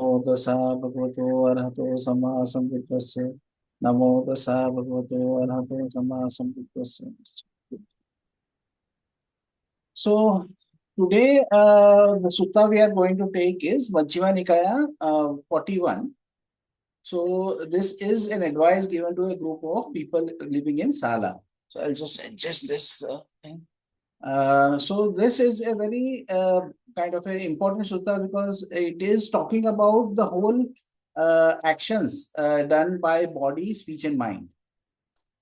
नमो तस्सा भगवतो अरहतो सम्मा सम्बुद्धस्स नमो तस्सा भगवतो अरहतो सम्मा सम्बुद्धस्स. So today the sutta we are going to take is Majjhima Nikaya 41. So this is an advice given to a group of people living in Sālā. So I'll just adjust this thing. So this is a very kind of an important sutta because it is talking about the whole actions done by body, speech, and mind.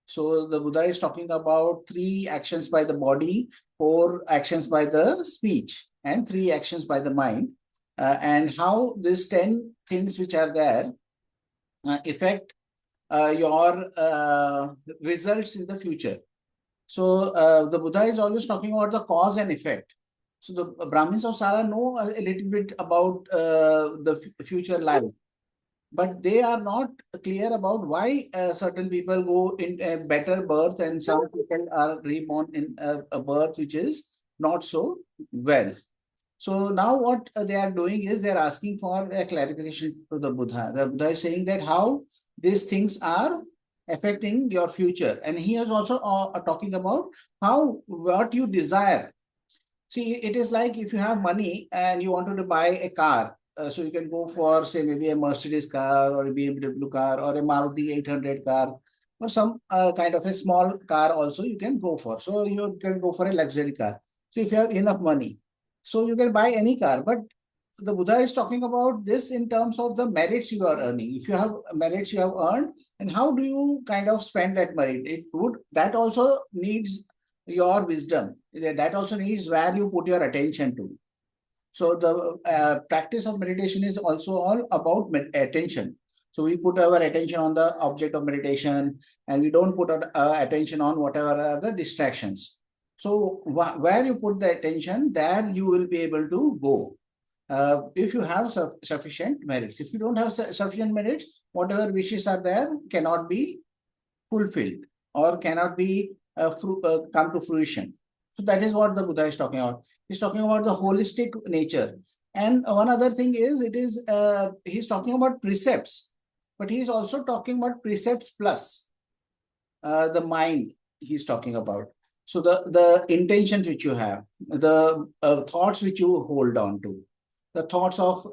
So the Buddha is talking about 3 actions by the body, 4 actions by the speech, and 3 actions by the mind, and how these 10 things which are there affect your results in the future. So the Buddha is always talking about the cause and effect. So the Brahmins of Sālā know a little bit about the future life, but they are not clear about why certain people go in a better birth and some people are reborn in a birth which is not so well. So now what they are doing is they are asking for a clarification to the Buddha. The Buddha is saying that how these things are affecting your future. And he is also talking about how what you desire. See, it is like if you have money and you wanted to buy a car, so you can go for, say, maybe a Mercedes car or a BMW car or a Maruti 800 car or some kind of a small car also you can go for. So you can go for a luxury car. So if you have enough money, so you can buy any car. But the Buddha is talking about this in terms of the merits you are earning. If you have merits you have earned, and how do you kind of spend that merit? It would that also needs your wisdom. That also needs where you put your attention to. So the practice of meditation is also all about attention. So we put our attention on the object of meditation, and we don't put our attention on whatever are the distractions. So where you put the attention, there you will be able to go. If you have sufficient merits. If you don't have sufficient merits, whatever wishes are there cannot be fulfilled or cannot be come to fruition. So that is what the Buddha is talking about. He's talking about the holistic nature. And one other thing is, he's talking about precepts, but he's also talking about precepts plus the mind he's talking about. So the intentions which you have, the thoughts which you hold on to, the thoughts of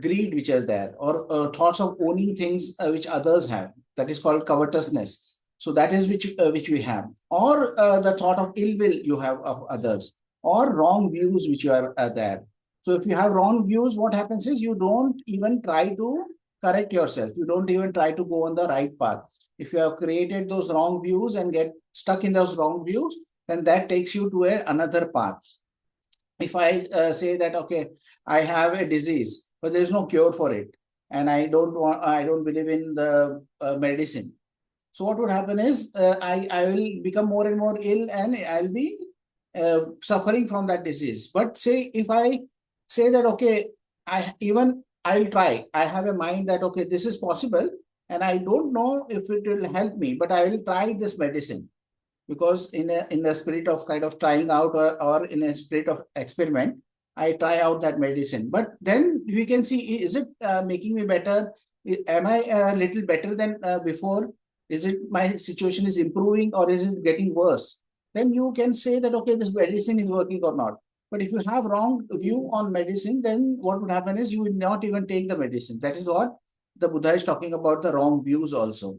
greed which are there, or thoughts of owning things which others have. That is called covetousness. So that is which we have, or the thought of ill will you have of others, or wrong views which you are there. So if you have wrong views, what happens is you don't even try to correct yourself. You don't even try to go on the right path. If you have created those wrong views and get stuck in those wrong views, then that takes you to another path. If I say that, okay, I have a disease, but there's no cure for it, and I don't believe in the medicine. So what would happen is I will become more and more ill, and I'll be suffering from that disease. But say if I say that, okay, I'll try. I have a mind that, okay, this is possible, and I don't know if it will help me, but I will try this medicine, because in a spirit of kind of trying out, or in a spirit of experiment, I try out that medicine. But then we can see, is it making me better? Am I a little better than before? Is it my situation is improving, or is it getting worse? Then you can say that, okay, this medicine is working or not. But if you have wrong view on medicine, then what would happen is you would not even take the medicine. That is what the Buddha is talking about, the wrong views also.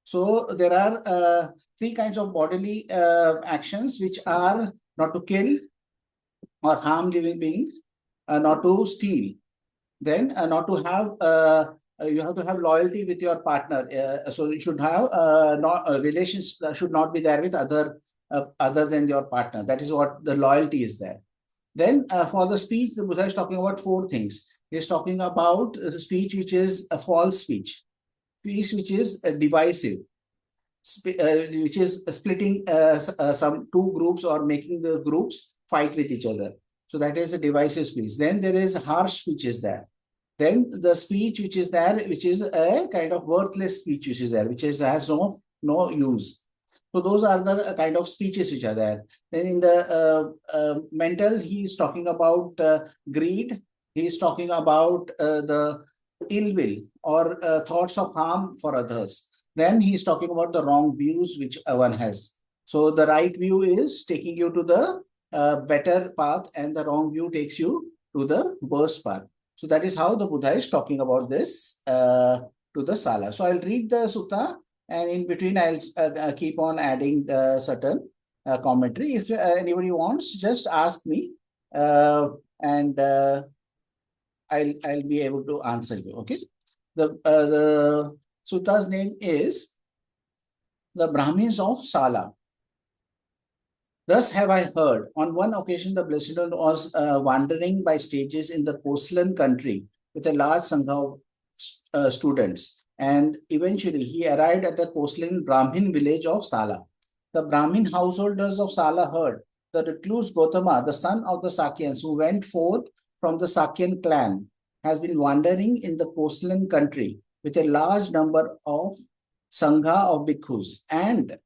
So there are 3 kinds of bodily actions, which are not to kill or harm living beings, not to steal, then not to have you have to have loyalty with your partner. So you should have not relations should not be there with other than your partner. That is what the loyalty is there. Then for the speech, the Buddha is talking about 4 things. He is talking about the speech which is a false speech which is divisive, which is splitting some 2 groups or making the groups fight with each other. So that is a divisive speech. Then there is harsh speech is there. Then the speech which is there, which is a kind of worthless speech which is there, which has no use. So those are the kind of speeches which are there. Then in the mental, he is talking about greed, he is talking about the ill will or thoughts of harm for others. Then he is talking about the wrong views which one has. So the right view is taking you to the better path, and the wrong view takes you to the worst path. So that is how the Buddha is talking about this to the Sāla. So I'll read the sutta, and in between I'll keep on adding certain commentary. If anybody wants, just ask me, and I'll be able to answer you. Okay. The sutta's name is the Brahmins of Sālā. Thus have I heard. On one occasion, the Blessed One was wandering by stages in the coastland country with a large sangha of students, and eventually he arrived at the coastland Brahmin village of Sālā. The Brahmin householders of Sālā heard the recluse Gautama, the son of the Sakyans, who went forth from the Sakyan clan, has been wandering in the coastland country with a large number of sangha of bhikkhus and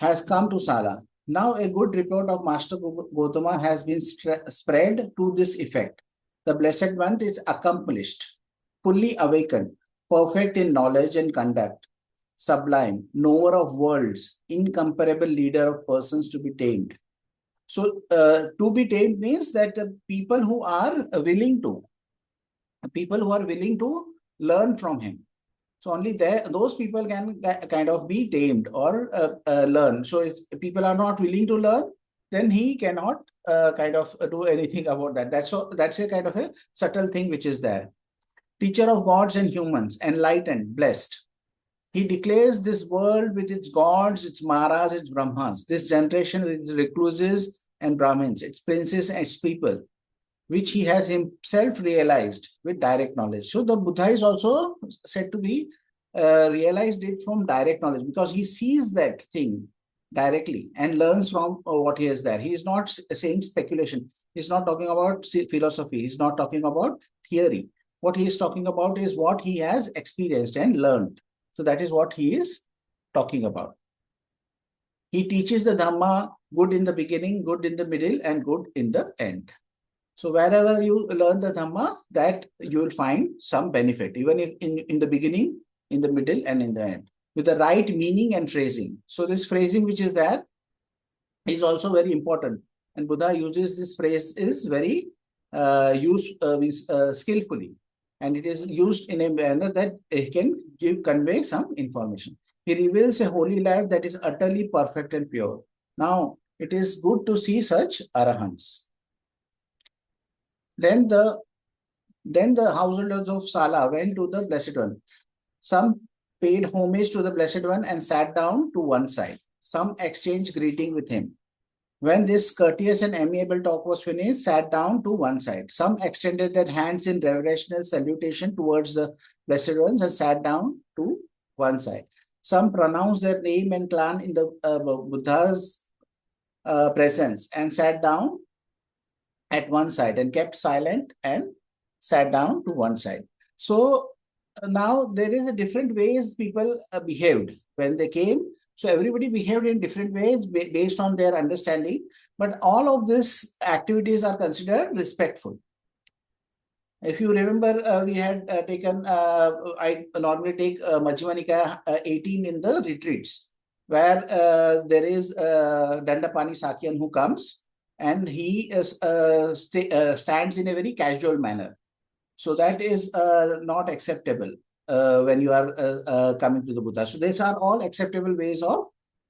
has come to Sālā. Now a good report of Master Gautama has been spread to this effect. The Blessed One is accomplished, fully awakened, perfect in knowledge and conduct, sublime, knower of worlds, incomparable leader of persons to be tamed. So to be tamed means that people who are willing to learn from him. So only those people can kind of be tamed or learn. So if people are not willing to learn, then he cannot kind of do anything about that. That's a kind of a subtle thing which is there. Teacher of gods and humans, enlightened, blessed. He declares this world with its gods, its maras, its brahmas, this generation with its recluses and Brahmins, its princes and its people, which he has himself realized with direct knowledge. So the Buddha is also said to be realized it from direct knowledge, because he sees that thing directly and learns from what he is there. He is not saying speculation. He's not talking about philosophy. He's not talking about theory. What he is talking about is what he has experienced and learned. So that is what he is talking about. He teaches the Dhamma, good in the beginning, good in the middle, and good in the end. So wherever you learn the Dhamma, that you will find some benefit, even if in the beginning, in the middle, and in the end, with the right meaning and phrasing. So this phrasing which is there is also very important. And Buddha uses this phrase is very skillfully. And it is used in a manner that it can convey some information. He reveals a holy life that is utterly perfect and pure. Now, it is good to see such arahants. Then the householders of Sālā went to the Blessed One. Some paid homage to the Blessed One and sat down to one side. Some exchanged greeting with him. When this courteous and amiable talk was finished, sat down to one side. Some extended their hands in reverential salutation towards the Blessed Ones and sat down to one side. Some pronounced their name and clan in the Buddha's presence and sat down at one side and kept silent and sat down to one side. So now there is a different ways people behaved when they came. So everybody behaved in different ways based on their understanding, but all of these activities are considered respectful. If you remember, we had taken, I normally take Majjhima Nikaya 18 in the retreats, where there is Dandapani Sakyan who comes, and he stands in a very casual manner. So that is not acceptable when you are coming to the Buddha. So these are all acceptable ways of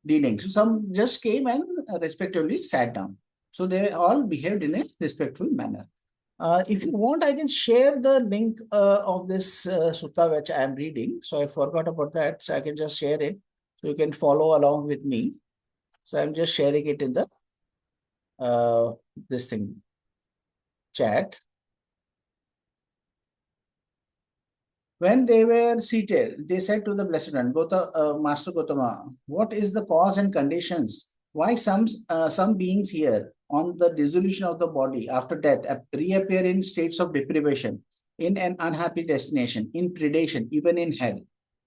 dealing. So some just came and respectively sat down. So they all behaved in a respectful manner. If you want, I can share the link of this sutta which I am reading. So I forgot about that. So I can just share it. So you can follow along with me. So I'm just sharing it in the this thing chat. When they were seated, they said to the Blessed One, Master Gautama, what is the cause and conditions? Why some beings here on the dissolution of the body after death reappear in states of deprivation, in an unhappy destination, in predation, even in hell?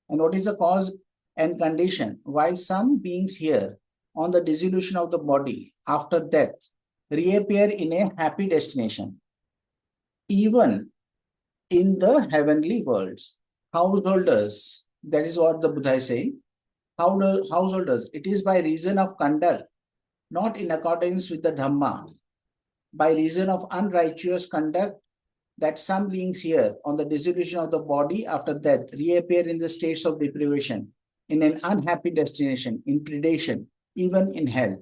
And what is the cause and condition? Why some beings here on the dissolution of the body after death reappear in a happy destination, even in the heavenly worlds. Householders, that is what the Buddha is saying. Householders, it is by reason of conduct, not in accordance with the Dhamma, by reason of unrighteous conduct, that some beings here on the dissolution of the body after death reappear in the states of deprivation, in an unhappy destination, in predation, even in hell.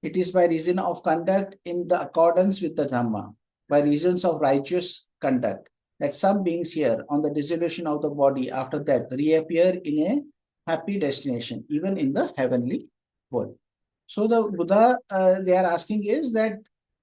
It is by reason of conduct in the accordance with the Dhamma, by reasons of righteous conduct, that some beings here on the dissolution of the body after death reappear in a happy destination, even in the heavenly world. So the Buddha, they are asking is that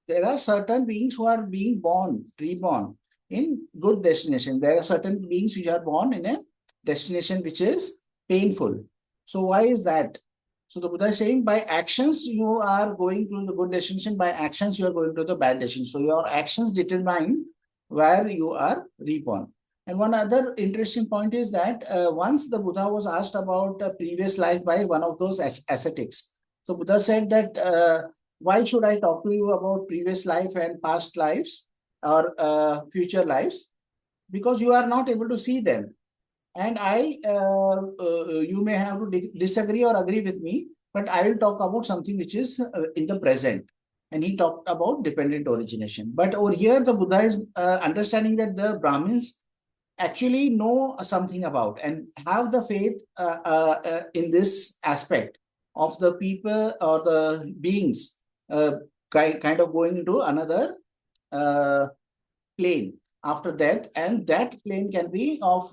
there are certain beings who are being born, reborn in good destination. There are certain beings which are born in a destination which is painful. So why is that? So the Buddha is saying by actions you are going to the good destination, by actions you are going to the bad destination. So your actions determine where you are reborn. And one other interesting point is that once the Buddha was asked about a previous life by one of those ascetics. So Buddha said that why should I talk to you about previous life and past lives or future lives? Because you are not able to see them. And you may have to disagree or agree with me, but I will talk about something which is in the present. And he talked about dependent origination. But over here, the Buddha is understanding that the Brahmins actually know something about and have the faith in this aspect of the people or the beings kind of going into another plane after death, and that plane can be of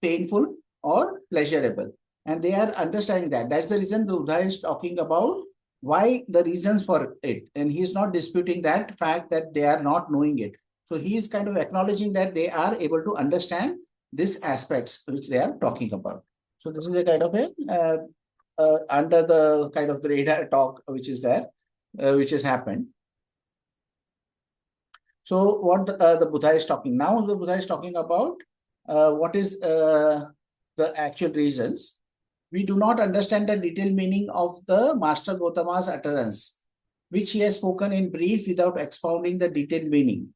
painful or pleasurable. And they are understanding that. That's the reason the Buddha is talking about why the reasons for it. And he is not disputing that fact that they are not knowing it. So he is kind of acknowledging that they are able to understand these aspects which they are talking about. So this is a kind of a under the kind of the radar talk which is there, which has happened. So what the Buddha is talking now, the Buddha is talking about what is the actual reasons. We do not understand the detailed meaning of the Master Gautama's utterance, which he has spoken in brief without expounding the detailed meaning.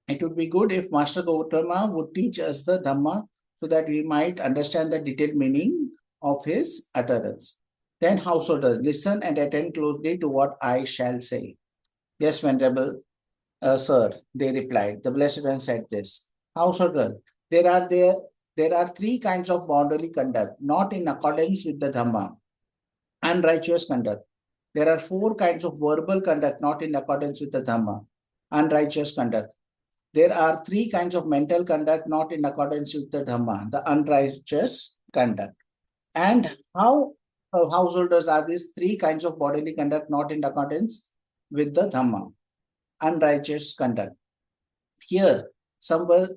It would be good if Master Gautama would teach us the Dhamma so that we might understand the detailed meaning of his utterance. Then householders, listen and attend closely to what I shall say. Yes, Venerable Sir, they replied. The Blessed One said this. Householder, there are three kinds of bodily conduct, not in accordance with the Dhamma. Unrighteous conduct. There are four kinds of verbal conduct, not in accordance with the Dhamma. Unrighteous conduct. There are three kinds of mental conduct, not in accordance with the Dhamma, the unrighteous conduct. And how householders are these three kinds of bodily conduct, not in accordance with the Dhamma? Unrighteous conduct. Here, someone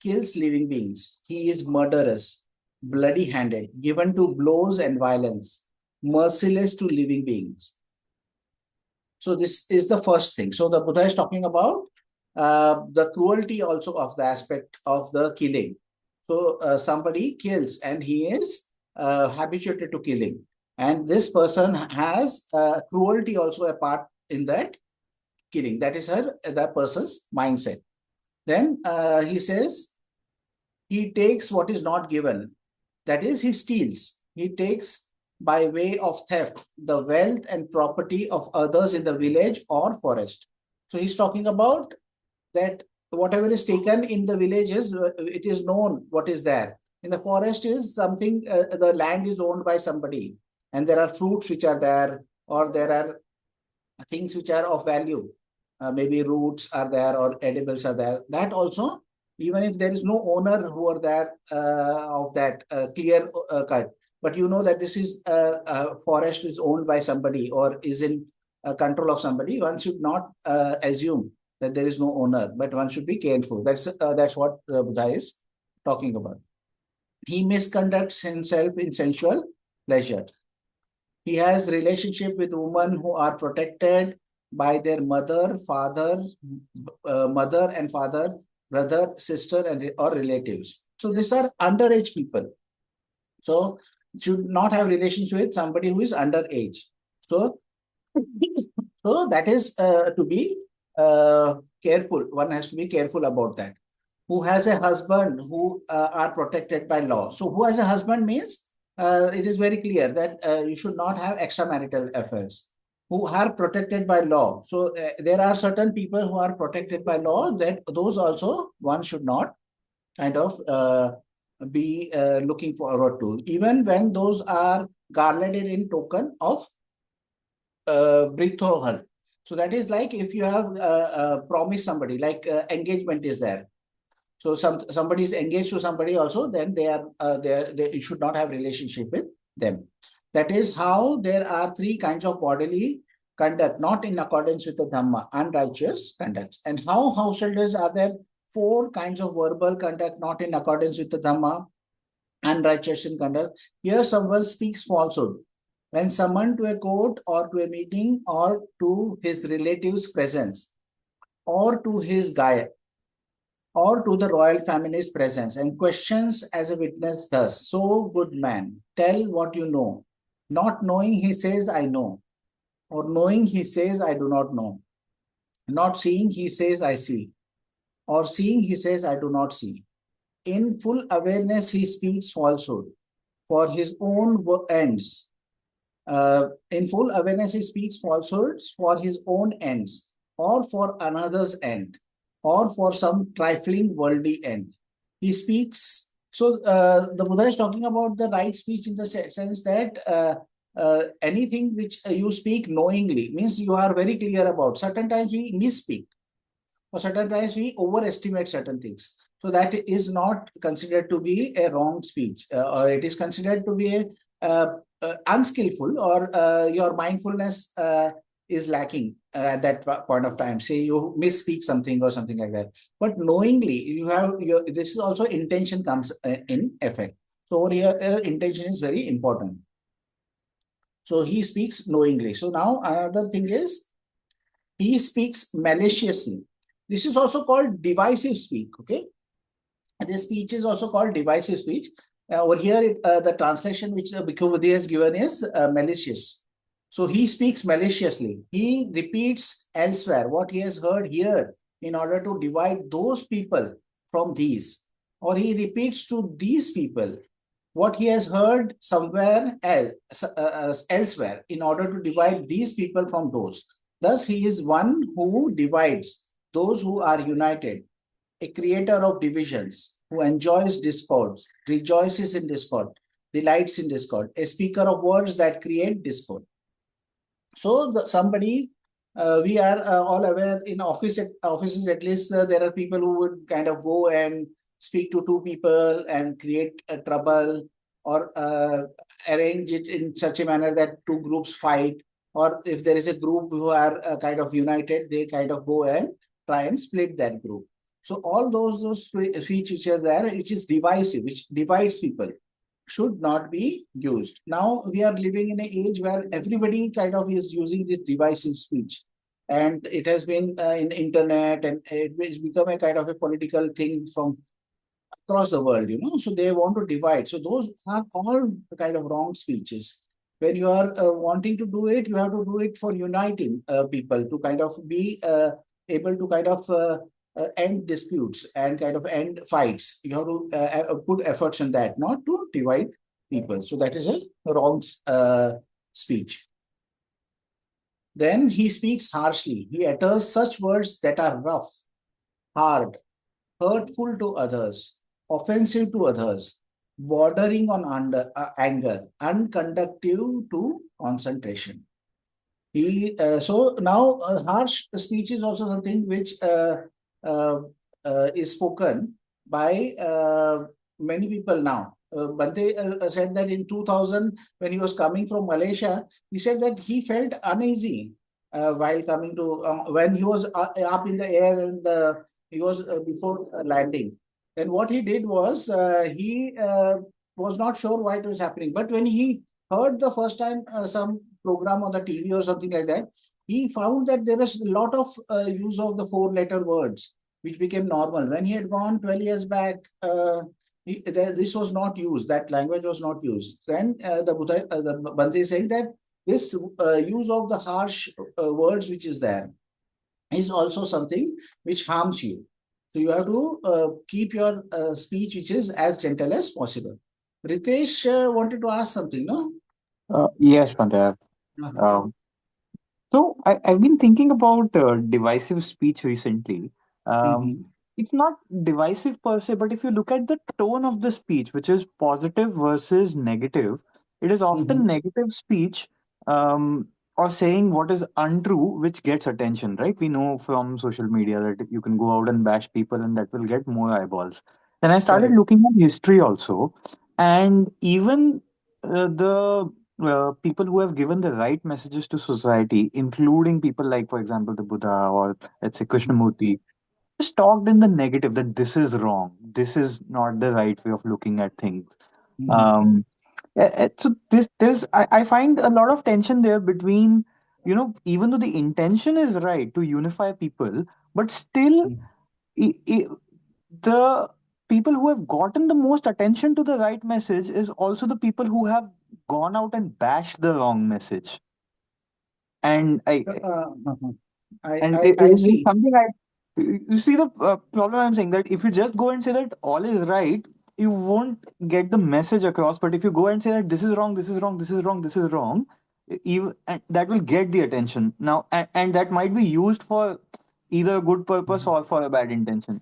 kills living beings. He is murderous, bloody-handed, given to blows and violence, merciless to living beings. So this is the first thing. So the Buddha is talking about the cruelty also of the aspect of the killing. So somebody kills and he is habituated to killing. And this person has cruelty also a part in that killing. That is that person's mindset. Then he says, he takes what is not given. That is, he steals. He takes by way of theft the wealth and property of others in the village or forest. So he's talking about that whatever is taken in the villages, it is known what is there. In the forest is something, the land is owned by somebody and there are fruits which are there, or there are things which are of value. Maybe roots are there or edibles are there. That also, even if there is no owner who are there of that clear cut, but you know that this is forest is owned by somebody or is in control of somebody, one should not assume that there is no owner, but one should be careful. That's what Buddha is talking about. He misconducts himself in sensual pleasure. He has relationship with women who are protected by their mother, father, mother and father, brother, sister, and or relatives. So these are underage people. So should not have relationship with somebody who is underage. So that is to be careful. One has to be careful about that. who has a husband who are protected by law. So who has a husband means it is very clear that you should not have extramarital affairs, who are protected by law. So there are certain people who are protected by law, that those also one should not kind of be looking forward to, even when those are garlanded in token of betrothal. So that is like if you have promised somebody, like engagement is there. So somebody is engaged to somebody also, then you should not have relationship with them. That is how there are three kinds of bodily conduct not in accordance with the Dhamma, unrighteous conducts. And how householders are there four kinds of verbal conduct not in accordance with the Dhamma, unrighteous in conduct. Here someone speaks falsehood. When summoned to a court or to a meeting or to his relative's presence or to his gaya, or to the royal family's presence, and questions as a witness thus, so good man, tell what you know. Not knowing, he says, I know. Or knowing, he says, I do not know. Not seeing, he says, I see. Or seeing, he says, I do not see. In full awareness, he speaks falsehood for his own ends. In full awareness, he speaks falsehoods for his own ends or for another's end, or for some trifling worldly end. He speaks. So the Buddha is talking about the right speech in the sense that anything which you speak knowingly means you are very clear about. Certain times we misspeak, or certain times we overestimate certain things. So that is not considered to be a wrong speech, or it is considered to be unskillful, or your mindfulness is lacking at that point of time. Say you misspeak something or something like that. But knowingly, you have this is also intention comes in effect. So over here, intention is very important. So he speaks knowingly. So now another thing is he speaks maliciously. This is also called divisive speech. Okay, and this speech is also called divisive speech. Over here, the translation which Bhikkhu Bodi has given is malicious. So he speaks maliciously. He repeats elsewhere what he has heard here in order to divide those people from these. Or he repeats to these people what he has heard somewhere else, elsewhere in order to divide these people from those. Thus, he is one who divides those who are united, a creator of divisions, who enjoys discord, rejoices in discord, delights in discord, a speaker of words that create discord. So somebody, we are all aware in offices at least there are people who would kind of go and speak to two people and create a trouble, or arrange it in such a manner that two groups fight. Or if there is a group who are kind of united, they kind of go and try and split that group. So all those speech which are there, which is divisive, which divides people, should not be used. Now we are living in an age where everybody kind of is using this divisive speech, and it has been in internet, and it has become a kind of a political thing from across the world, so they want to divide. So those are all kind of wrong speeches. When you are wanting to do it, you have to do it for uniting people, to kind of be able to kind of end disputes and kind of end fights. You have to put efforts in that, not to divide people. So that is a wrong speech. Then he speaks harshly. He utters such words that are rough, hard, hurtful to others, offensive to others, bordering on anger, unconductive to concentration. So now harsh speech is also something which is spoken by many people now. Bhante said that in 2000, when he was coming from Malaysia, he said that he felt uneasy while coming to, when he was up in the air, and he was before landing. Then what he did was, he was not sure why it was happening. But when he heard the first time some program on the TV or something like that, he found that there is a lot of use of the four-letter words, which became normal. When he had gone 12 years back, this was not used. That language was not used. Then the Bhante is saying that this use of the harsh words which is there is also something which harms you. So you have to keep your speech which is as gentle as possible. Ritesh wanted to ask something, no? Yes, Bhante. Uh-huh. Um, I've been thinking about divisive speech recently. Um, Mhm. it's not divisive per se, but if you look at the tone of the speech, which is positive versus negative, it is often Mhm. negative speech or saying what is untrue, which gets attention, right? We know from social media that you can go out and bash people and that will get more eyeballs. Then I started Correct. looking at history also, and even the people who have given the right messages to society, including people like, for example, the Buddha or let's say Krishnamurti, just talked in the negative that this is wrong, this is not the right way of looking at things. Mhm. Um, so I find a lot of tension there between, even though the intention is right to unify people, but still Mhm. the people who have gotten the most attention to the right message is also the people who have gone out and bashed the wrong message. And Uh-huh. and I it is see. something I you see the problem I'm saying, that if you just go and say that all is right, you won't get the message across. But if you go and say that this is wrong, this is wrong, this is wrong, this is wrong, even and that will get the attention now, and that might be used for either a good purpose Mhm. or for a bad intention.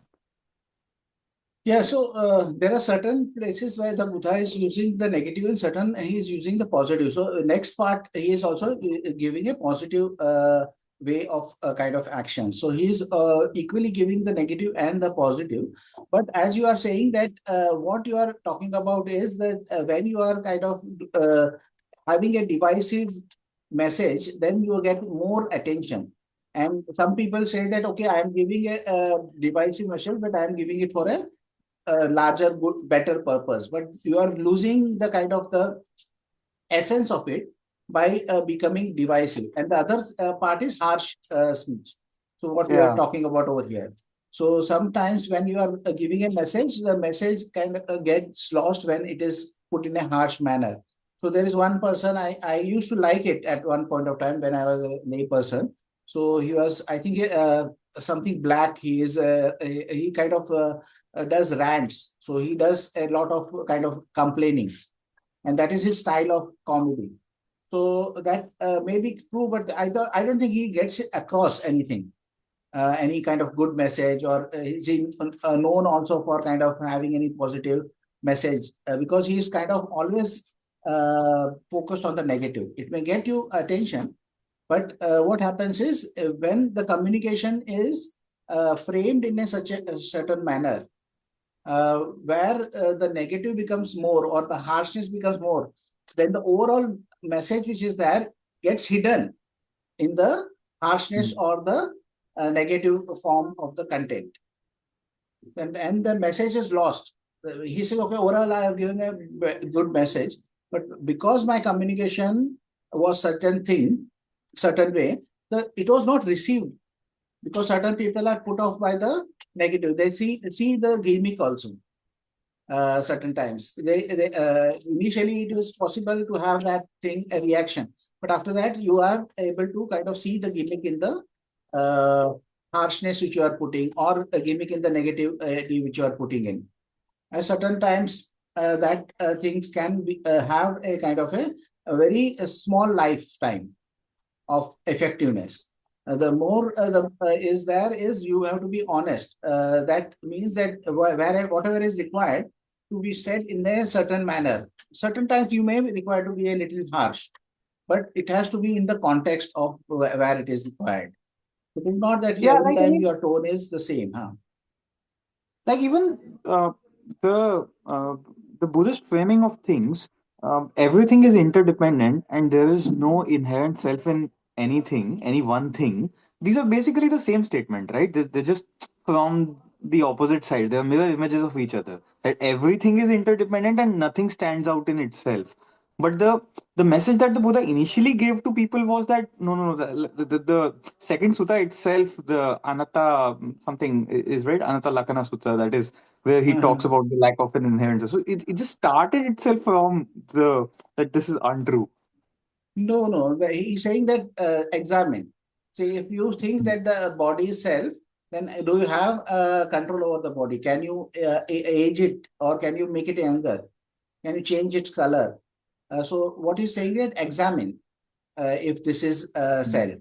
Yeah, so there are certain places where the Buddha is using the negative and certain he is using the positive. So next part, he is also giving a positive way of kind of action. So he is equally giving the negative and the positive. But as you are saying that what you are talking about is that when you are kind of uh, having a divisive message, then you get more attention. And some people say that, okay, I am giving a divisive message, but I am giving it for a larger, good, better purpose. But you are losing the kind of the essence of it by becoming divisive. And the other part is harsh speech. So what we are Yeah. talking about over here. So sometimes when you are giving a message, the message kind of gets lost when it is put in a harsh manner. So there is one person I used to like it at one point of time when I was a lay person. So he was, I think, something black. He is he kind of does rants. So he does a lot of kind of complaining, and that is his style of comedy. So that may be true, but I don't think he gets across anything, any kind of good message, or is he known also for kind of having any positive message, because he is kind of always focused on the negative. It may get you attention, but what happens is when the communication is framed in a certain manner, where the negative becomes more or the harshness becomes more, then the overall message which is there gets hidden in the harshness Mm. or the negative form of the content. And the message is lost. He says, okay, overall, I have given a good message, but because my communication was certain thing, certain way, it was not received because certain people are put off by the negative. They see the gimmick also certain times. They initially it is possible to have that thing a reaction, but after that you are able to kind of see the gimmick in the uh, harshness which you are putting, or a gimmick in the negative which you are putting in. At certain times, that things can have a kind of a very small lifetime of effectiveness. The more the is there is you have to be honest. That means that where whatever is required to be said in a certain manner. Certain times you may be required to be a little harsh, but it has to be in the context of where it is required. It is not that Yeah, every like I time mean, your tone is the same. Huh? like even the uh, the Buddhist framing of things, everything is interdependent, and there is no inherent self in anything, any one thing. These are basically the same statement, right? They're just from the opposite side. They are mirror images of each other. That everything is interdependent and nothing stands out in itself. But the message that the Buddha initially gave to people was that no, the second sutta itself, the anatta something is right, anatta lakkhana sutta, that is where he talks Uh-huh. about the lack of an inherence. So it just started itself from the that this is untrue. No, no. He's saying that examine. See, if you think Mm. that the body is self, then do you have control over the body? Can you age it, or can you make it younger? Can you change its color? So what he's saying is examine if this is self.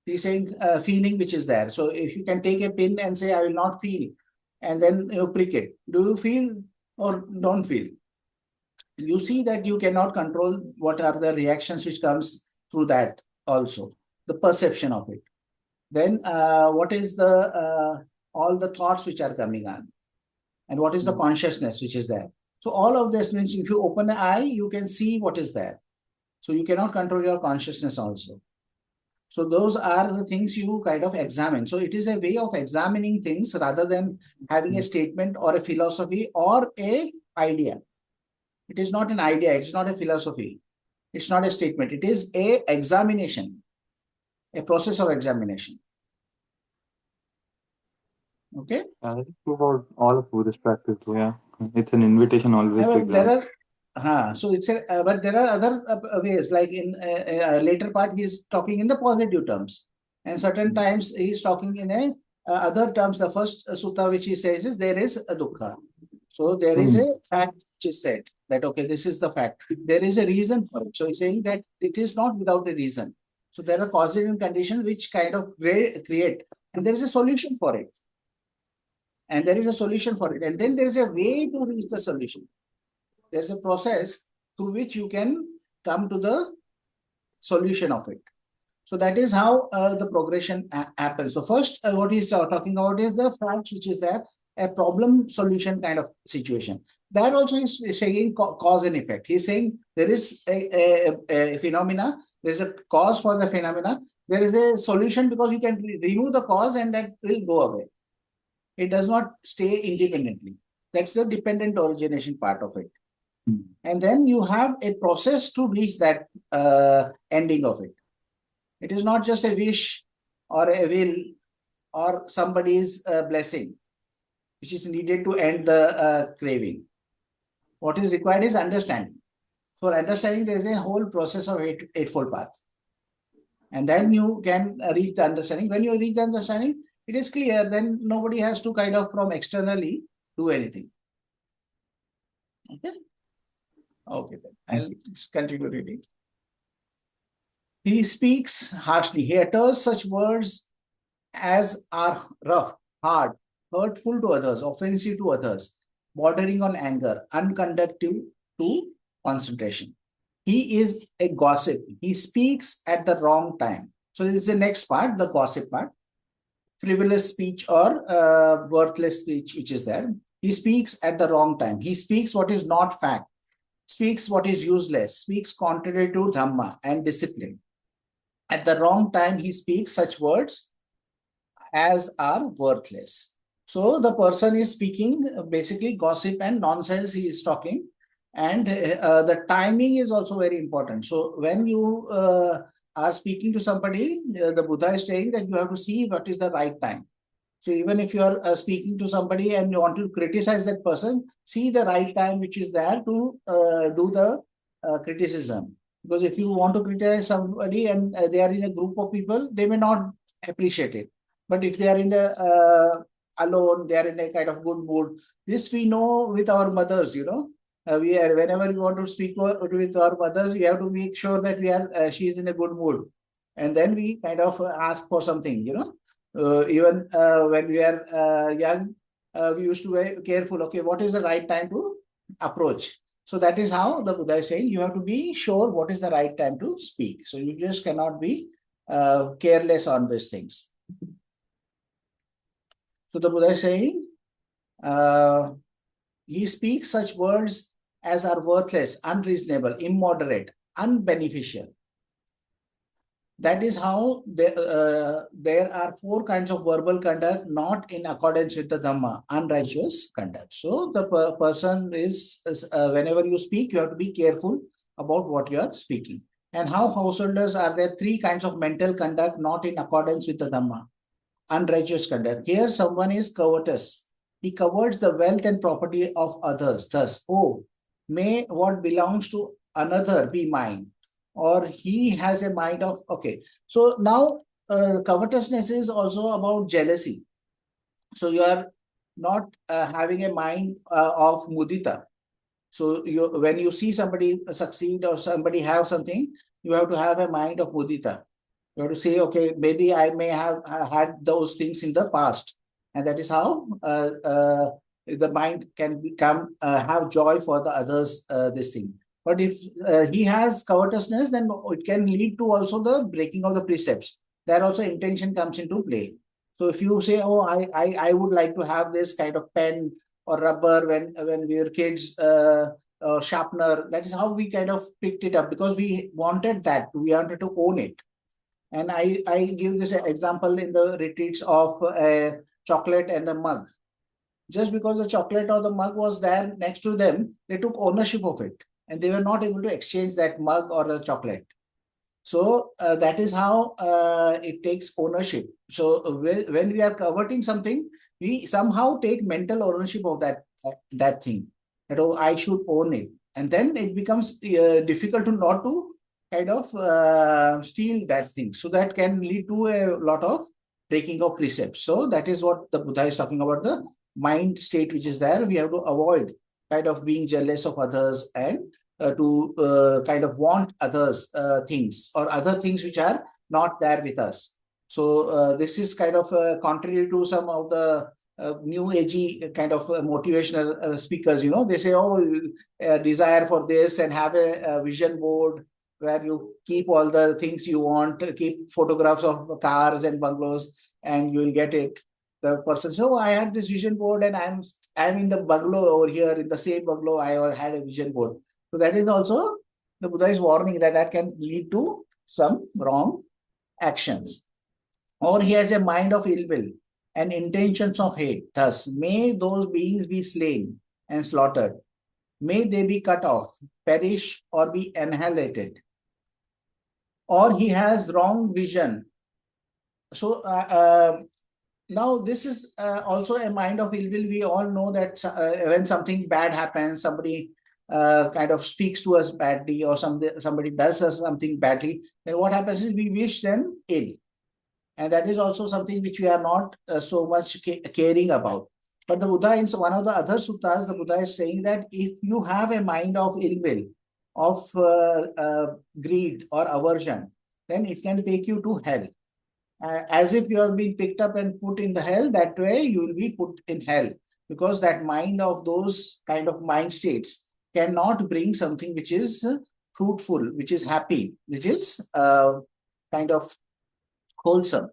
He's saying feeling which is there. So if you can take a pin and say, I will not feel, and then you prick it. Do you feel or don't feel? You see that you cannot control what are the reactions which comes through that also, the perception of it. Then what is the all the thoughts which are coming on, and what is the consciousness which is there. So all of this means if you open the eye, you can see what is there. So you cannot control your consciousness also. So those are the things you kind of examine. So it is a way of examining things rather than having a statement or a philosophy or a idea. It is not an idea. It's not a philosophy. It's not a statement. It is a examination, a process of examination. Okay. That's true about all of Buddhist practice. Yeah, it's an invitation always to There examine. are, so it's a, but there are other ways. Like in a later part, he's talking in the positive terms, and certain times he's talking in a other terms. The first sutta which he says is there is a dukkha. So there is a fact which is said that okay, this is the fact. There is a reason for it. So he's saying that it is not without a reason. So there are causes and conditions which kind of create, and there is a solution for it. And there is a solution for it. And then there is a way to reach the solution. There's a process through which you can come to the solution of it. So that is how the progression happens. So first, what he's talking about is the fact which is there, a problem solution kind of situation. That also is saying cause and effect. He's saying there is a phenomena, there is a cause for the phenomena, there is a solution because you can remove the cause and that will go away. It does not stay independently. That's the dependent origination part of it. And then you have a process to reach that ending of it. It is not just a wish or a will or somebody's blessing, which is needed to end the craving. What is required is understanding. For understanding, there is a whole process of Eightfold Path. And then you can reach the understanding. When you reach the understanding, it is clear, then nobody has to kind of from externally do anything. Okay. Okay, then I'll continue reading. He speaks harshly. He utters such words as are rough, hard, hurtful to others, offensive to others, bordering on anger, unconductive to concentration. He is a gossip. He speaks at the wrong time. So this is the next part, the gossip part. Frivolous speech or worthless speech, which is there. He speaks at the wrong time. He speaks what is not fact, speaks what is useless, speaks contrary to Dhamma and discipline. At the wrong time, he speaks such words as are worthless. So the person is speaking basically gossip and nonsense he is talking. And the timing is also very important. So when you are speaking to somebody, the Buddha is saying that you have to see what is the right time. So even if you are speaking to somebody and you want to criticize that person, see the right time which is there to do the criticism. Because if you want to criticize somebody and they are in a group of people, they may not appreciate it. But if they are in the alone, they are in a kind of good mood. This we know with our mothers, you know. We are whenever we want to speak with our mothers, we have to make sure that we are she is in a good mood, and then we kind of ask for something, you know. Even when we are young, we used to be careful. Okay, what is the right time to approach? So that is how the Buddha is saying you have to be sure what is the right time to speak. So you just cannot be careless on these things. So the Buddha is saying he speaks such words as are worthless, unreasonable, immoderate, unbeneficial. That is how there are four kinds of verbal conduct not in accordance with the Dhamma, unrighteous conduct. So the person is, whenever you speak, you have to be careful about what you are speaking. And how householders are there three kinds of mental conduct not in accordance with the Dhamma, unrighteous conduct. Here someone is covetous. He covets the wealth and property of others. Thus, oh, may what belongs to another be mine. Or he has a mind of, okay. So now covetousness is also about jealousy. So you are not having a mind of mudita. So when you see somebody succeed or somebody have something, you have to have a mind of mudita. You have to say, okay, maybe I may have had those things in the past, and that is how the mind can become have joy for the others. This thing, but if he has covetousness, then it can lead to also the breaking of the precepts. There also intention comes into play. So if you say, oh, I would like to have this kind of pen or rubber when we were kids, or sharpener, that is how we kind of picked it up because we wanted that. We wanted to own it. And I give this example in the retreats of a chocolate and the mug. Just because the chocolate or the mug was there next to them, they took ownership of it and they were not able to exchange that mug or the chocolate. So that is how it takes ownership. So when we are coveting something, we somehow take mental ownership of that thing. That, oh, I should own it, and then it becomes difficult to not to kind of steal that thing. So that can lead to a lot of breaking of precepts. So that is what the Buddha is talking about, the mind state which is there. We have to avoid kind of being jealous of others and to kind of want others things or other things which are not there with us. So this is kind of contrary to some of the new agey kind of motivational speakers. They say, oh, desire for this and have a vision board where you keep all the things you want, keep photographs of cars and bungalows, and you will get it. The person says, oh, I had this vision board and I'm in the bungalow over here, in the same bungalow I had a vision board. So that is also the Buddha is warning that can lead to some wrong actions. Or he has a mind of ill will and intentions of hate. Thus, may those beings be slain and slaughtered. May they be cut off, perish, or be annihilated. Or he has wrong vision. So now this is also a mind of ill will. We all know that when something bad happens, somebody kind of speaks to us badly, or somebody does us something badly, then what happens is we wish them ill. And that is also something which we are not so much caring about. But the Buddha, in one of the other suttas, the Buddha is saying that if you have a mind of ill will, of greed or aversion, then it can take you to hell. As if you have been picked up and put in the hell, that way you will be put in hell, because that mind of those kind of mind states cannot bring something which is fruitful, which is happy, which is kind of wholesome.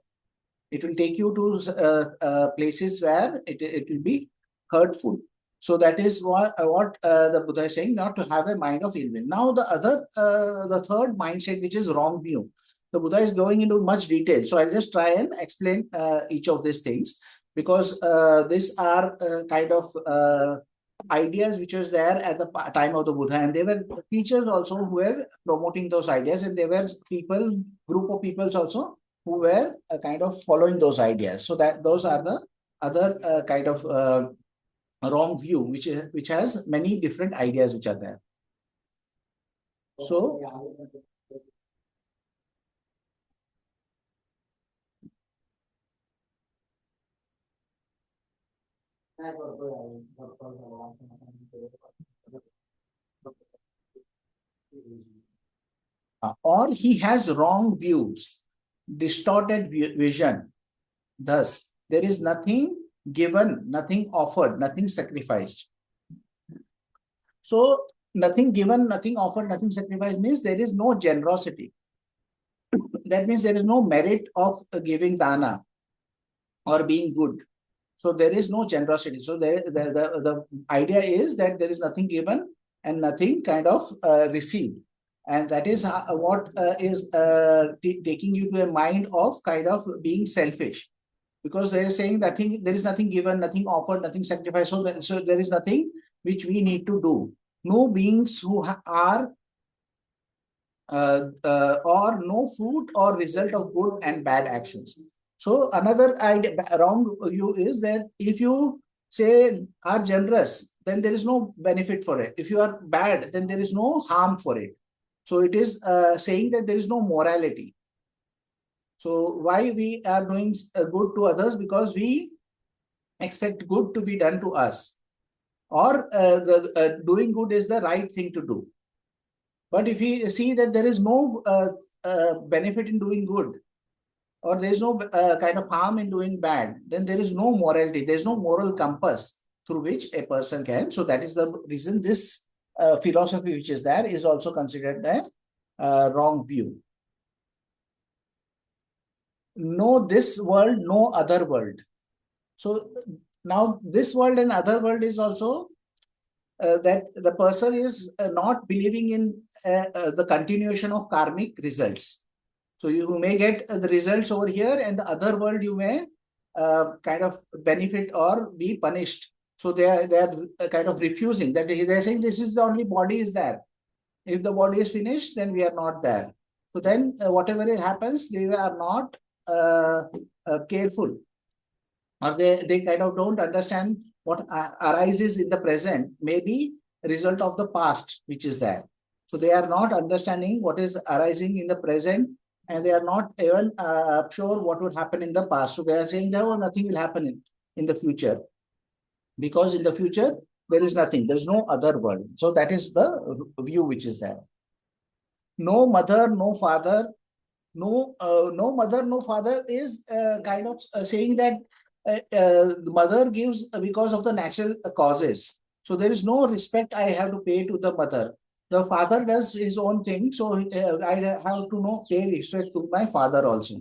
It will take you to places where it will be hurtful. So that is what the Buddha is saying, not to have a mind of ill will. Now the third mindset, which is wrong view, the Buddha is going into much detail. So I'll just try and explain each of these things, because these are kind of ideas which was there at the time of the Buddha, and there were teachers also who were promoting those ideas, and there were group of peoples also who were kind of following those ideas. So that those are the other kind of wrong view, which has many different ideas which are there. So or he has wrong views, distorted vision. Thus, there is nothing given, nothing offered, nothing sacrificed. So, nothing given, nothing offered, nothing sacrificed means there is no generosity. That means there is no merit of giving dana or being good. So there is no generosity. So the idea is that there is nothing given and nothing kind of received. And that is what is taking you to a mind of kind of being selfish. Because they are saying that there is nothing given, nothing offered, nothing sacrificed. So there is nothing which we need to do. No beings who are or no fruit or result of good and bad actions. So another idea around you is that if you say are generous, then there is no benefit for it. If you are bad, then there is no harm for it. So it is saying that there is no morality. So why we are doing good to others? Because we expect good to be done to us, or the doing good is the right thing to do. But if we see that there is no benefit in doing good, or there is no kind of harm in doing bad, then there is no morality, there is no moral compass through which a person can. So that is the reason this philosophy which is there is also considered the wrong view. Know this world, no other world. So now this world and other world is also that the person is not believing in the continuation of karmic results. So you may get the results over here, and the other world you may kind of benefit or be punished. So they are kind of refusing that. They are saying this is the only body is there. If the body is finished, then we are not there. So then whatever happens, they are not careful, or they kind of don't understand what arises in the present may be a result of the past which is there. So they are not understanding what is arising in the present, and they are not even sure what would happen in the past. So they are saying that, oh, nothing will happen in the future, because in the future there is nothing, there's no other world. So that is the view which is there. No mother, no father, no mother, no father is kind of saying that the mother gives because of the natural causes. So there is no respect I have to pay to the mother. The father does his own thing, so I have to pay respect to my father also.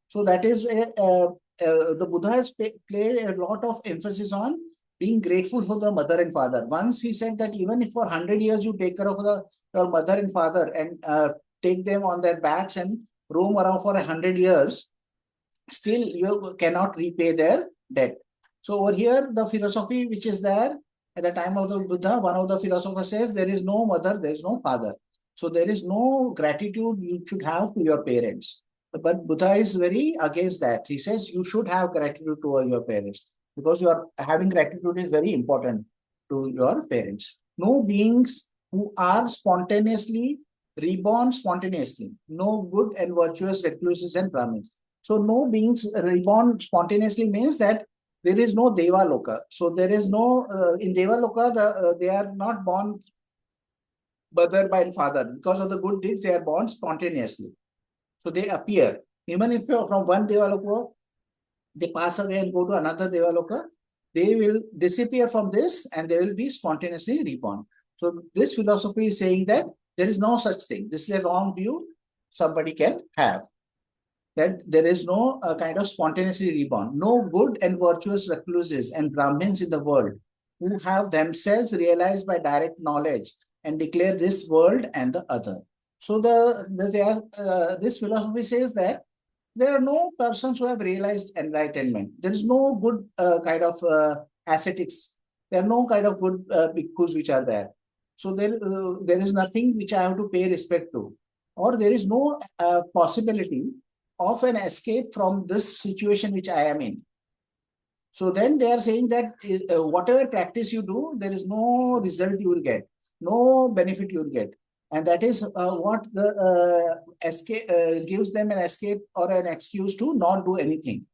So that is the Buddha has played a lot of emphasis on being grateful for the mother and father. Once he said that even if for 100 years you take care of your mother and father and take them on their backs and roam around for 100 years, still you cannot repay their debt. So over here, the philosophy which is there at the time of the Buddha, one of the philosophers says there is no mother, there is no father. So there is no gratitude you should have to your parents. But Buddha is very against that. He says you should have gratitude toward your parents, because you are having gratitude is very important to your parents. No beings who are spontaneously reborn spontaneously, no good and virtuous recluses and Brahmins. So no beings reborn spontaneously means that there is no Deva Loka. So there is no, in Deva Loka, they are not born mother by father. Because of the good deeds, they are born spontaneously. So they appear. Even if you're from one Deva Loka, they pass away and go to another Deva Loka, they will disappear from this and they will be spontaneously reborn. So this philosophy is saying that there is no such thing. This is a wrong view somebody can have, that there is no kind of spontaneously reborn. No good and virtuous recluses and Brahmins in the world who have themselves realized by direct knowledge and declare this world and the other. So this philosophy says that there are no persons who have realized enlightenment. There is no good kind of ascetics. There are no kind of good bhikkhus which are there. So there is nothing which I have to pay respect to, or there is no possibility of an escape from this situation which I am in. So then they are saying that whatever practice you do, there is no result you will get, no benefit you will get. And that is what the escape gives them an escape or an excuse to not do anything.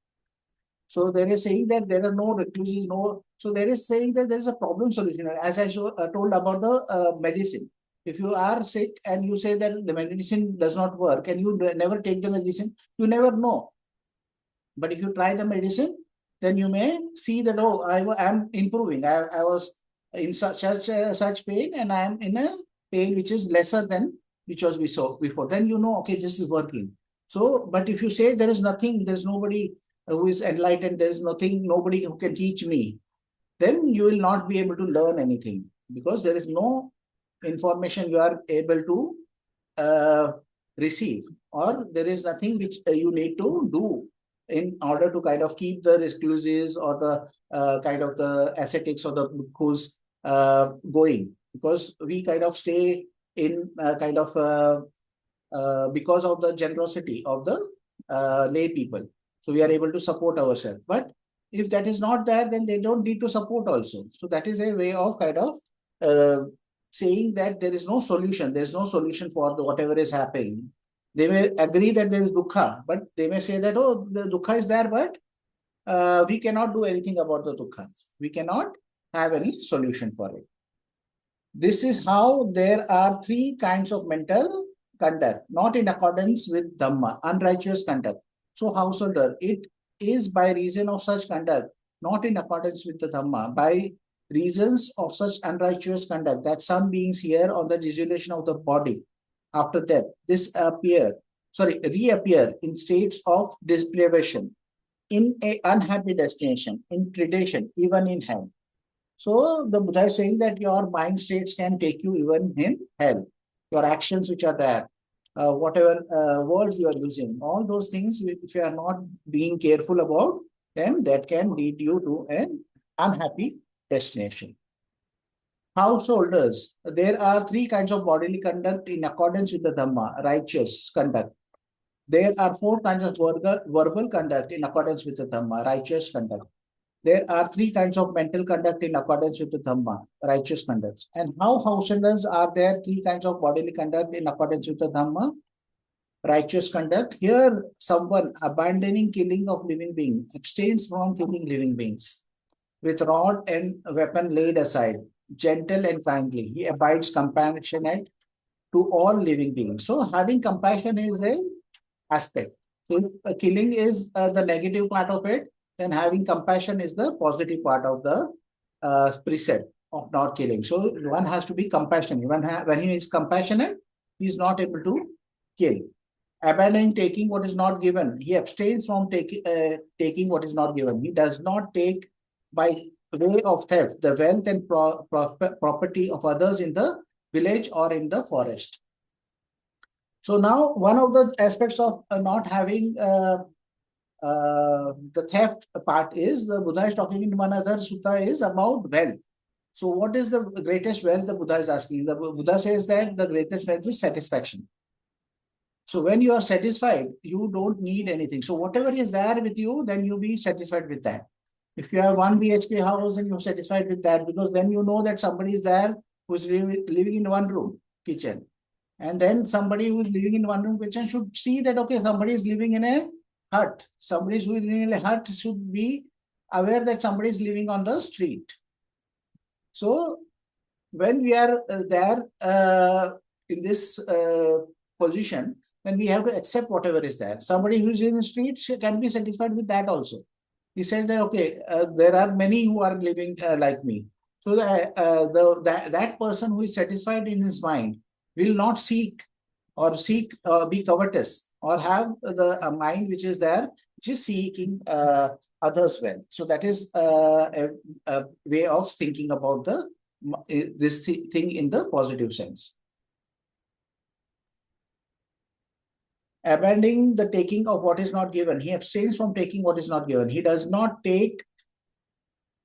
So there is saying that there are no recluses, no. So there is saying that there is a problem solution. As I told about the medicine. If you are sick and you say that the medicine does not work and you never take the medicine, you never know. But if you try the medicine, then you may see that, oh, I am improving. I was in such pain and I am in a pain which is lesser than which was before. Then you know, okay, this is working. So, but if you say there is nothing, there's nobody who is enlightened, there's nothing, nobody who can teach me, then you will not be able to learn anything, because there is no information you are able to receive, or there is nothing which you need to do in order to kind of keep the recluses or the kind of the ascetics or the bhikkhus going, because we kind of stay in kind of because of the generosity of the lay people. So we are able to support ourselves. But if that is not there, then they don't need to support also. So that is a way of kind of saying that there is no solution. There is no solution for whatever is happening. They may agree that there is dukkha, but they may say that, oh, the dukkha is there, but we cannot do anything about the dukkhas. We cannot have any solution for it. This is how there are three kinds of mental conduct, not in accordance with Dhamma, unrighteous conduct. So, householder, it is by reason of such conduct, not in accordance with the Dhamma, by reasons of such unrighteous conduct, that some beings here on the dissolution of the body after death reappear in states of deprivation, in a unhappy destination, in predation, even in hell. So the Buddha is saying that your mind states can take you even in hell. Your actions which are there, whatever words you are using, all those things, if you are not being careful about, then that can lead you to an unhappy destination. Householders, there are three kinds of bodily conduct in accordance with the Dhamma, righteous conduct. There are four kinds of verbal conduct in accordance with the Dhamma, righteous conduct. There are three kinds of mental conduct in accordance with the Dhamma, righteous conduct. And how householders are there three kinds of bodily conduct in accordance with the Dhamma, righteous conduct? Here, someone abandoning killing of living beings, abstains from killing living beings, with rod and weapon laid aside, gentle and kindly. He abides compassionate to all living beings. So having compassion is a aspect. So if killing is the negative part of it, then having compassion is the positive part of the precept of not killing. So one has to be compassionate. When he is compassionate, he is not able to kill. Abandoning taking what is not given, he abstains from taking what is not given. He does not take by way of theft the wealth and property of others in the village or in the forest. So now one of the aspects of not having the theft part is, the Buddha is talking in one other sutta is about wealth. So what is the greatest wealth the Buddha is asking? The Buddha says that the greatest wealth is satisfaction. So when you are satisfied, you don't need anything. So whatever is there with you, then you be satisfied with that. If you have 1 BHK house and you're satisfied with that, because then you know that somebody is there who's living in one room kitchen. And then somebody who is living in one room kitchen should see that, okay, somebody is living in a hut. Somebody who is living in a hut should be aware that somebody is living on the street. So when we are there in this position, then we have to accept whatever is there. Somebody who is in the street can be satisfied with that also. He said that, okay, there are many who are living like me. So that person who is satisfied in his mind will not seek be covetous or have the mind which is there, which is seeking others' wealth. So that is a way of thinking about this thing in the positive sense. Abandoning the taking of what is not given, he abstains from taking what is not given. He does not take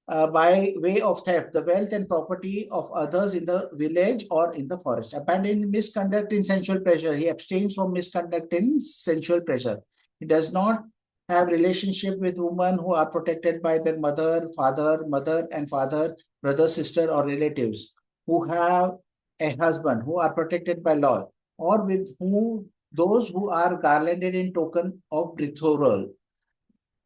by way of theft the wealth and property of others in the village or in the forest. Abandoning misconduct in sensual pleasure, he abstains from misconduct in sensual pleasure. He does not have relationship with women who are protected by their mother and father, brother, sister, or relatives, who have a husband, who are protected by law, or with those who are garlanded in token of betrothal.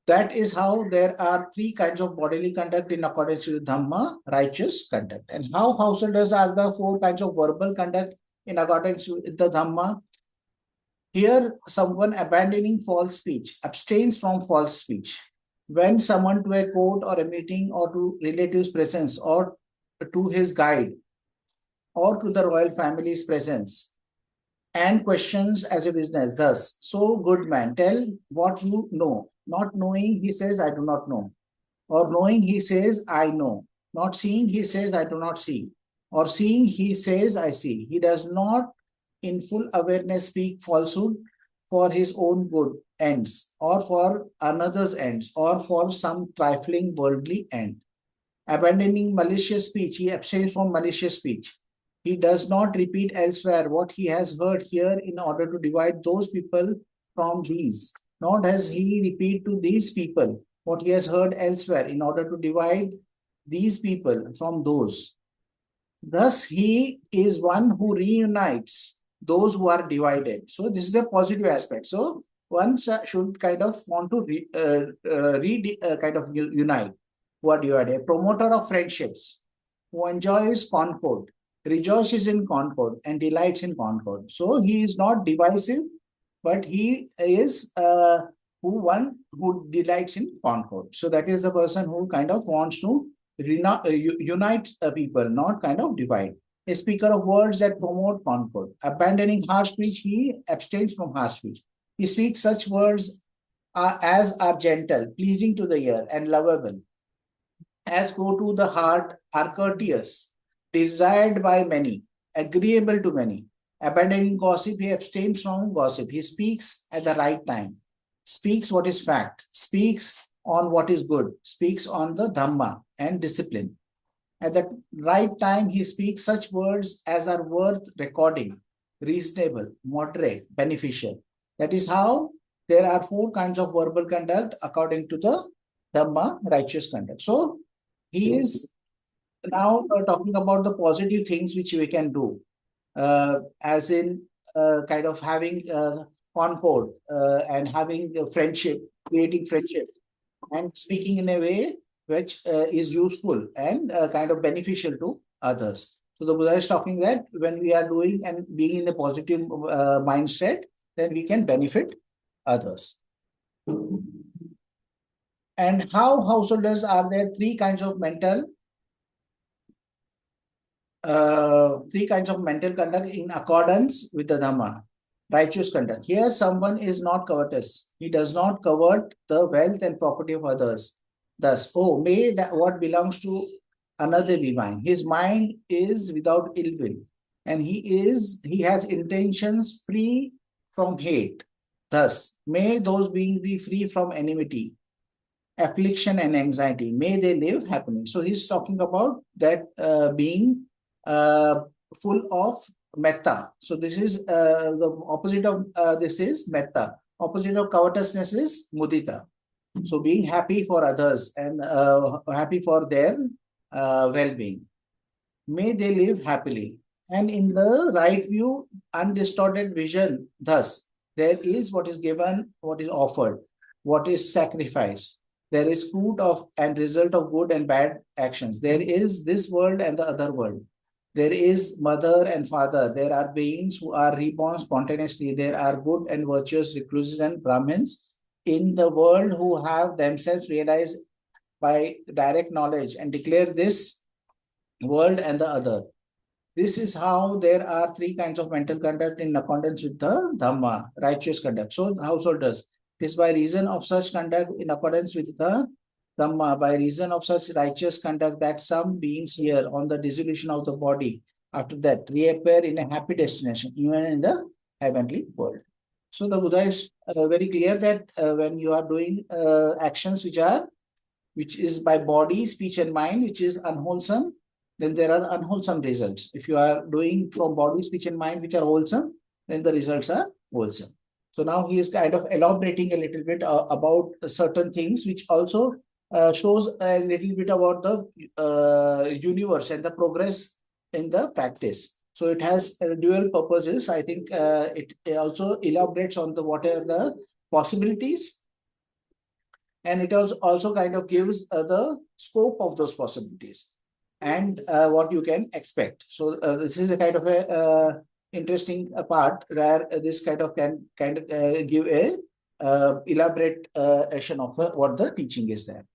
That is how there are three kinds of bodily conduct in accordance with Dhamma, righteous conduct. And how householders are the four kinds of verbal conduct in accordance with the Dhamma. Here, someone abandoning false speech, abstains from false speech. When summoned to a court or a meeting or to relatives' presence or to his guide or to the royal family's presence, and questions as a business, thus, so good man, tell what you know. Not knowing, he says, I do not know. Or knowing, he says, I know. Not seeing, he says, I do not see. Or seeing, he says, I see. He does not in full awareness speak falsehood for his own good ends, or for another's ends, or for some trifling worldly end. Abandoning malicious speech, he abstains from malicious speech. He does not repeat elsewhere what he has heard here in order to divide those people from these. Nor does he repeat to these people what he has heard elsewhere in order to divide these people from those. Thus, he is one who reunites those who are divided. So this is a positive aspect. So one should kind of want to unite, who are divided. A promoter of friendships, who enjoys concord, rejoices in concord, and delights in concord. So he is not divisive, but he is who delights in concord. So that is the person who kind of wants to unite people, not kind of divide. A speaker of words that promote concord. Abandoning harsh speech, he abstains from harsh speech. He speaks such words as are gentle, pleasing to the ear, and lovable, as go to the heart, are courteous, desired by many, agreeable to many. Abandoning gossip, he abstains from gossip. He speaks at the right time, speaks what is fact, speaks on what is good, speaks on the Dhamma and discipline. At the right time, he speaks such words as are worth recording, reasonable, moderate, beneficial. That is how there are four kinds of verbal conduct according to the Dhamma, righteous conduct. So he is now talking about the positive things which we can do, as in kind of having concord and having friendship, creating friendship, and speaking in a way which is useful and kind of beneficial to others. So the Buddha is talking that when we are doing and being in a positive mindset, then we can benefit others. And how householders are there three kinds of mental conduct in accordance with the Dhamma. Righteous conduct. Here, someone is not covetous. He does not covet the wealth and property of others. Thus, oh, may that what belongs to another be mine. His mind is without ill will, and he has intentions free from hate. Thus, may those beings be free from enmity, affliction, and anxiety. May they live happily. So he's talking about that being full of metta. So this is the opposite of this is metta. Opposite of covetousness is mudita. So being happy for others and happy for their well-being. May they live happily. And in the right view, undistorted vision, thus, there is what is given, what is offered, what is sacrificed. There is fruit of and result of good and bad actions. There is this world and the other world. There is mother and father. There are beings who are reborn spontaneously. There are good and virtuous recluses and Brahmins in the world who have themselves realized by direct knowledge and declare this world and the other. This is how there are three kinds of mental conduct in accordance with the Dhamma, righteous conduct. So householders, it is by reason of such conduct in accordance with the Dhamma, by reason of such righteous conduct that some beings here on the dissolution of the body, after that reappear in a happy destination, even in the heavenly world. So the Buddha is very clear that when you are doing actions which is by body, speech, and mind, which is unwholesome, then there are unwholesome results. If you are doing from body, speech, and mind, which are wholesome, then the results are wholesome. So now he is kind of elaborating a little bit about certain things, which also shows a little bit about the universe and the progress in the practice. So it has dual purposes. I think it also elaborates on the what are the possibilities, and it also kind of gives the scope of those possibilities and what you can expect. So this is a kind of a interesting part where this kind of can give a elaborate version of what the teaching is there.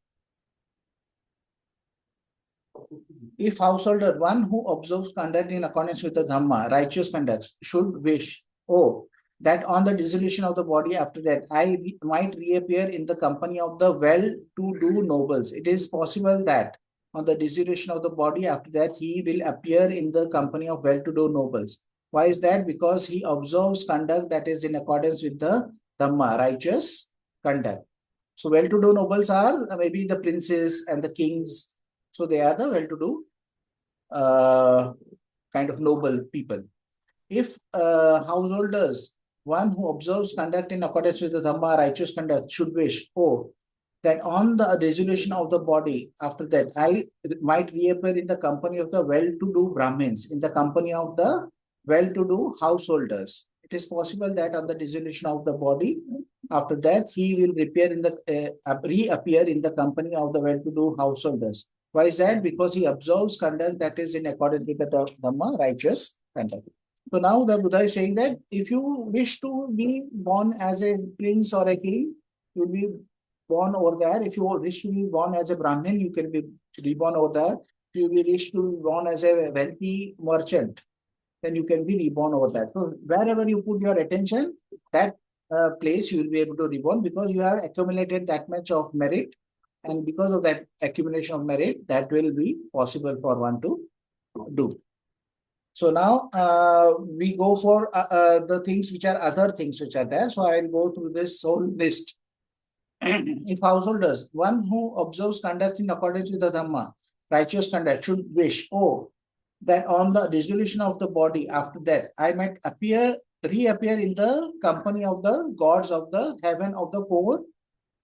If householder, one who observes conduct in accordance with the Dhamma, righteous conduct, should wish, oh, that on the dissolution of the body after that, I might reappear in the company of the well-to-do nobles. It is possible that on the dissolution of the body after that, he will appear in the company of well-to-do nobles. Why is that? Because he observes conduct that is in accordance with the Dhamma, righteous conduct. So well-to-do nobles are maybe the princes and the kings. So they are the well-to-do kind of noble people. If householders, one who observes conduct in accordance with the Dhamma, righteous conduct, should wish, oh, that on the dissolution of the body, after that, I might reappear in the company of the well-to-do Brahmins, in the company of the well-to-do householders. It it is possible that on the dissolution of the body, after that, he will reappear in the company of the well-to-do householders. Why is that? Because he observes conduct that is in accordance with the Dhamma, righteous conduct. So now the Buddha is saying that if you wish to be born as a prince or a king, you will be born over there. If you wish to be born as a Brahmin, you can be reborn over there. If you wish to be born as a wealthy merchant, then you can be reborn over that. So wherever you put your attention, that place you will be able to reborn, because you have accumulated that much of merit, and because of that accumulation of merit, that will be possible for one to do. So now we go for the things which are other things which are there. So I will go through this whole list. If householders, one who observes conduct in accordance with the Dhamma, righteous conduct, should wish, that on the dissolution of the body after death, I might reappear in the company of the gods of the heaven of the four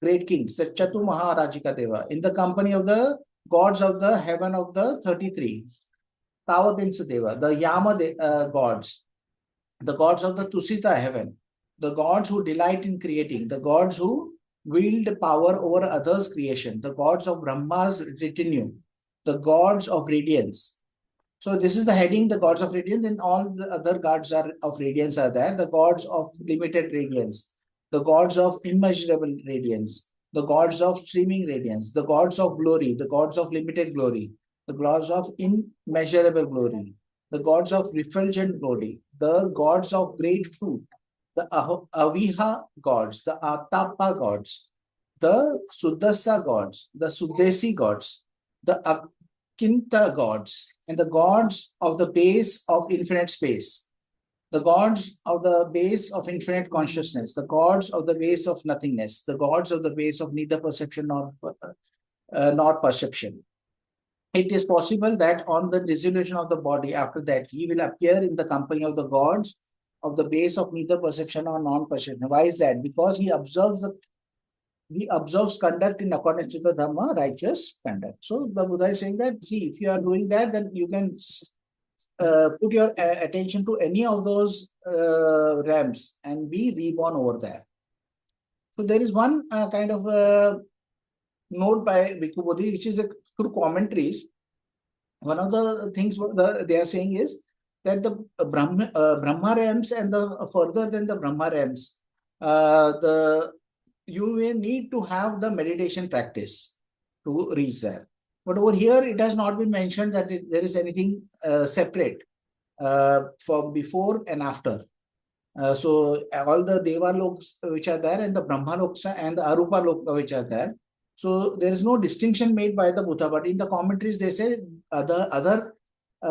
great kings, the Chatu Maharajika Deva, in the company of the gods of the heaven of the 33, Tavadimsa Deva, the Yama gods, the gods of the Tusita heaven, the gods who delight in creating, the gods who wield power over others' creation, the gods of Brahma's retinue, the gods of radiance. So this is the heading, the gods of radiance, and all the other gods of radiance are there. The gods of limited radiance, the gods of immeasurable radiance, the gods of streaming radiance, the gods of glory, the gods of limited glory, the gods of immeasurable glory, the gods of refulgent glory, the gods of great fruit, the Aviha gods, the Atapa gods, the Suddasa gods, the Suddesi gods, the Akinta gods, and the gods of the base of infinite space, the gods of the base of infinite consciousness, the gods of the base of nothingness, the gods of the base of neither perception nor perception. It is possible that on the dissolution of the body, after that, he will appear in the company of the gods of the base of neither perception or non-perception. Why is that? Because he observes conduct in accordance with the Dhamma, righteous conduct. So the Buddha is saying that, see, if you are doing that, then you can put your attention to any of those realms and be reborn over there. So there is one kind of note by Bhikkhu Bodi, which is through commentaries. One of the things they are saying is that the Brahma realms and the further than the Brahma realms, you may need to have the meditation practice to reach there. But over here, it has not been mentioned that there is anything separate for before and after. So all the Deva loks which are there, and the Brahma loks and the Arupa loka which are there. So there is no distinction made by the Buddha. But in the commentaries, they say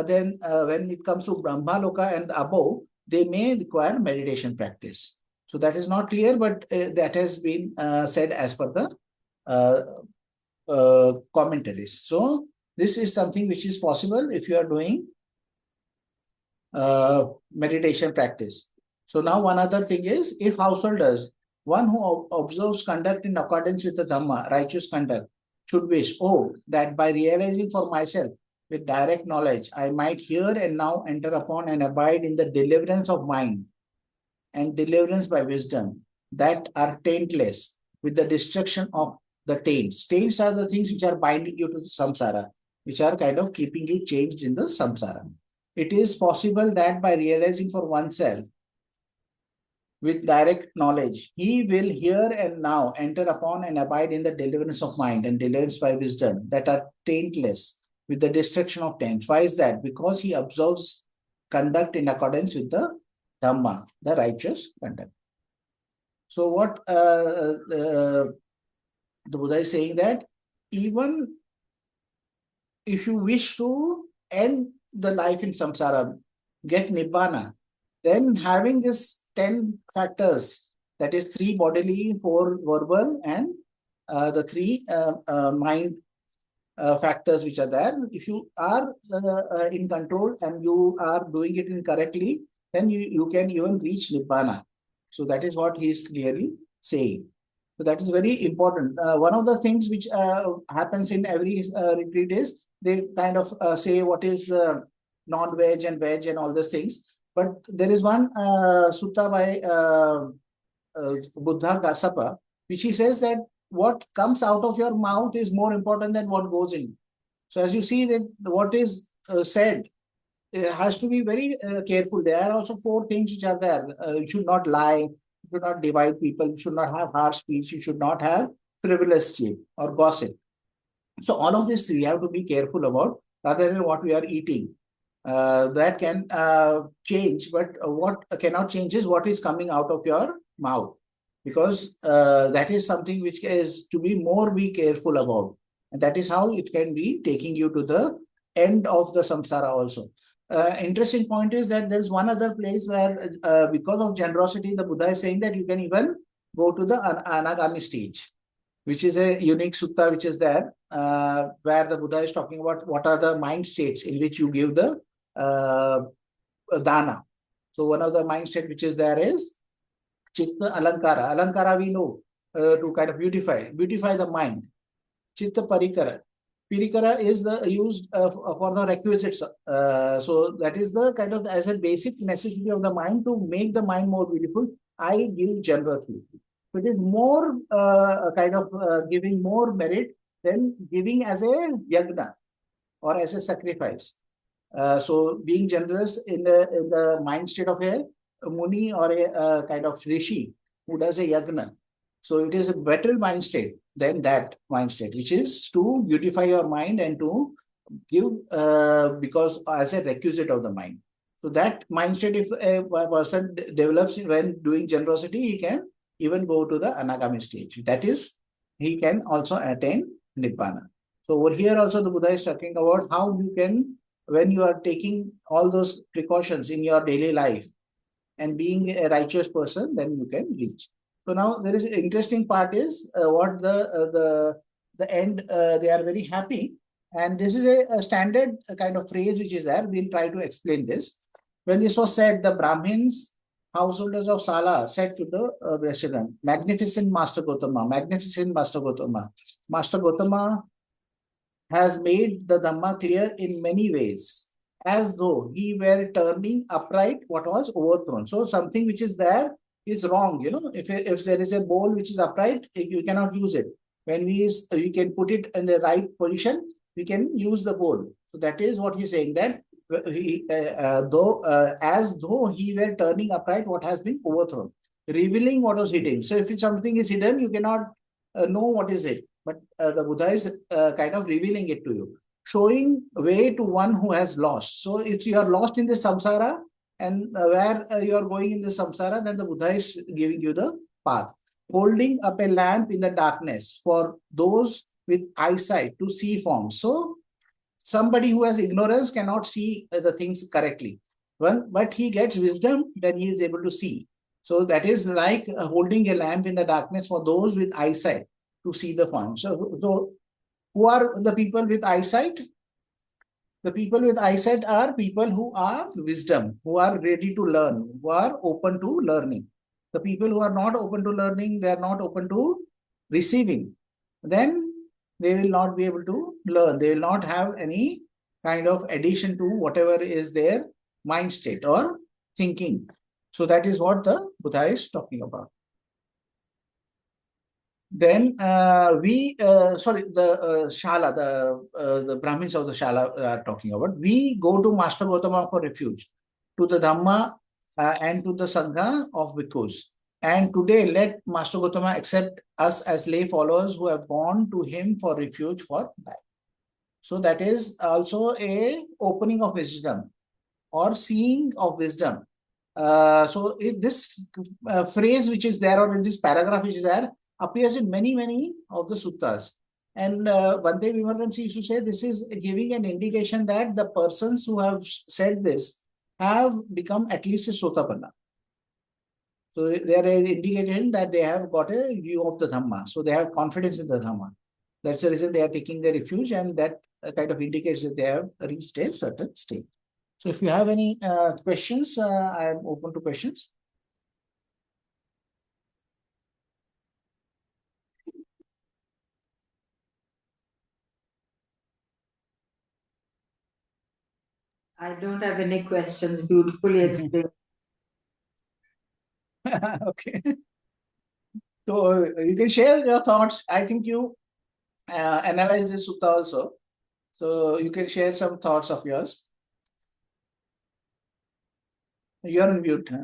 then when it comes to Brahma loka and above, they may require meditation practice. So that is not clear, but that has been said as per the commentaries. So this is something which is possible if you are doing meditation practice. So now one other thing is, if householders, one who observes conduct in accordance with the Dhamma, righteous conduct, should wish, that by realizing for myself with direct knowledge, I might here and now enter upon and abide in the deliverance of mind and deliverance by wisdom that are taintless, with the destruction of the taints. Taints are the things which are binding you to the samsara, which are kind of keeping you changed in the samsara. It is possible that by realizing for oneself with direct knowledge, he will here and now enter upon and abide in the deliverance of mind and deliverance by wisdom that are taintless, with the destruction of taints. Why is that? Because he observes conduct in accordance with the Dhamma, the righteous conduct. So what the Buddha is saying, that even if you wish to end the life in samsara, get nibbana, then having this 10 factors, that is 3 bodily, 4 verbal, and the 3 mind factors which are there, if you are in control and you are doing it incorrectly, then you can even reach nibbana. So that is what he is clearly saying. So that is very important. One of the things which happens in every retreat is they kind of say what is non-veg and veg and all those things. But there is one sutta by Buddha Gasapa, which he says that what comes out of your mouth is more important than what goes in. So as you see that what is said, it has to be very careful. There are also four things which are there. You should not lie, you should not divide people, you should not have harsh speech, you should not have frivolous speech or gossip. So all of this we have to be careful about rather than what we are eating. That can change, but what cannot change is what is coming out of your mouth, because that is something which is to be careful about, and that is how it can be taking you to the end of the samsara also. Interesting point is that there's one other place where because of generosity, the Buddha is saying that you can even go to the anagami stage, which is a unique sutta which is there, where the Buddha is talking about what are the mind states in which you give the uh, dana. So one of the mind state which is there is chitta alankara. Alankara we know to kind of beautify the mind. Chitta parikara. Pirikara is the used for the requisites. So that is the kind of as a basic necessity of the mind to make the mind more beautiful. I give generously. So it is more kind of giving more merit than giving as a yagna or as a sacrifice. So being generous in the mind state of a muni or a kind of rishi who does a yagna. So it is a better mind state than that mind state, which is to beautify your mind and to give because as a requisite of the mind. So that mind state, if a person develops when doing generosity, he can even go to the anagami stage. That is, he can also attain nibbana. So over here also the Buddha is talking about how you can, when you are taking all those precautions in your daily life and being a righteous person, then you can reach. So now there is an interesting part is what the end they are very happy, and this is a standard kind of phrase which is there. We'll try to explain this. When this was said, the Brahmins, householders of Sālā, said to the resident, "Magnificent Master Gotama, magnificent Master Gotama, Master Gotama has made the Dhamma clear in many ways, as though he were turning upright what was overthrown." So something which is there is wrong. You know, if there is a bowl which is upright, you cannot use it. When we can put it in the right position, we can use the bowl. So that is what he's saying, that as though he were turning upright what has been overthrown, revealing what was hidden. So if something is hidden, you cannot know what is it. But the Buddha is kind of revealing it to you, showing way to one who has lost. So if you are lost in this samsara and where you are going in this samsara, then the Buddha is giving you the path. Holding up a lamp in the darkness for those with eyesight to see forms. So somebody who has ignorance cannot see the things correctly. Well, but he gets wisdom, then he is able to see. So that is like holding a lamp in the darkness for those with eyesight to see the form. So who are the people with eyesight? The people with eyesight are people who are wisdom, who are ready to learn, who are open to learning. The people who are not open to learning, they are not open to receiving. Then they will not be able to learn. They will not have any kind of addition to whatever is their mind state or thinking. So that is what the Buddha is talking about. Then the Shala, the Brahmins of the Shala are talking about. We go to Master Gautama for refuge, to the Dhamma and to the Sangha of Bhikkhus. And today, let Master Gautama accept us as lay followers who have gone to him for refuge for life. So that is also a opening of wisdom or seeing of wisdom. So this phrase which is there, or in this paragraph which is there, appears in many of the suttas. And Bhante Vimalansi used to say this is giving an indication that the persons who have said this have become at least a Sotapanna. So they are indicating that they have got a view of the Dhamma. So they have confidence in the Dhamma. That's the reason they are taking their refuge, and that kind of indicates that they have reached a certain stage. So if you have any questions, I am open to questions. I don't have any questions. Beautifully explained. Okay. So you can share your thoughts. I think you analyze this sutta also. So you can share some thoughts of yours. You're on mute. Huh?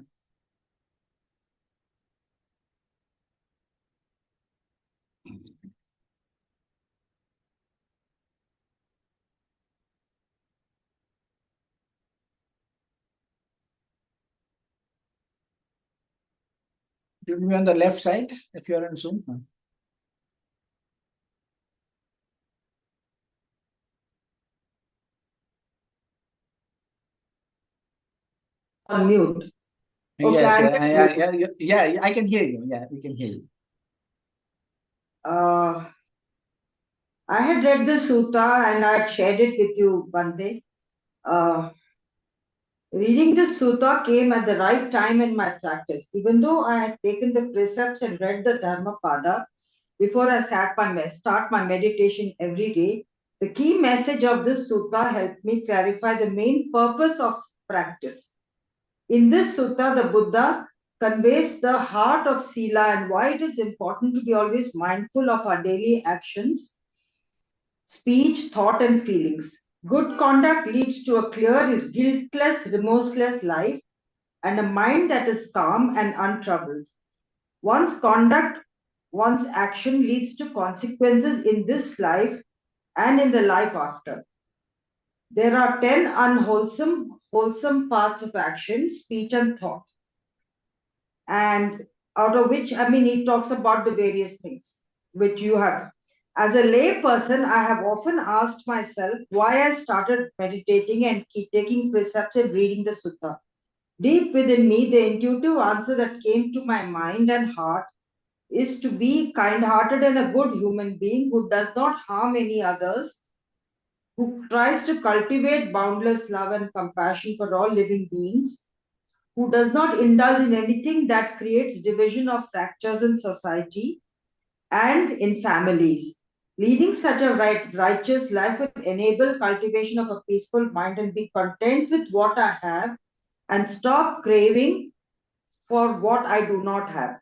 You will be on the left side if you're on Zoom. Huh? On mute. Okay, Yes, I'm I can hear you. Yeah, we can hear you. I had read the sutta and I had shared it with you, Bhante. Reading this sutta came at the right time in my practice. Even though I had taken the precepts and read the Dhammapada before I start my meditation every day, the key message of this sutta helped me clarify the main purpose of practice. In this sutta, the Buddha conveys the heart of Sila and why it is important to be always mindful of our daily actions, speech, thought, and feelings. Good conduct leads to a clear, guiltless, remorseless life and a mind that is calm and untroubled. One's conduct, one's action leads to consequences in this life and in the life after. There are 10 wholesome parts of action, speech, and thought. And out of which, he talks about the various things which you have. As a lay person, I have often asked myself why I started meditating and keep taking precepts and reading the sutta. Deep within me, the intuitive answer that came to my mind and heart is to be kind hearted and a good human being who does not harm any others, who tries to cultivate boundless love and compassion for all living beings, who does not indulge in anything that creates division or fractures in society and in families. Leading such a righteous life will enable cultivation of a peaceful mind and be content with what I have and stop craving for what I do not have,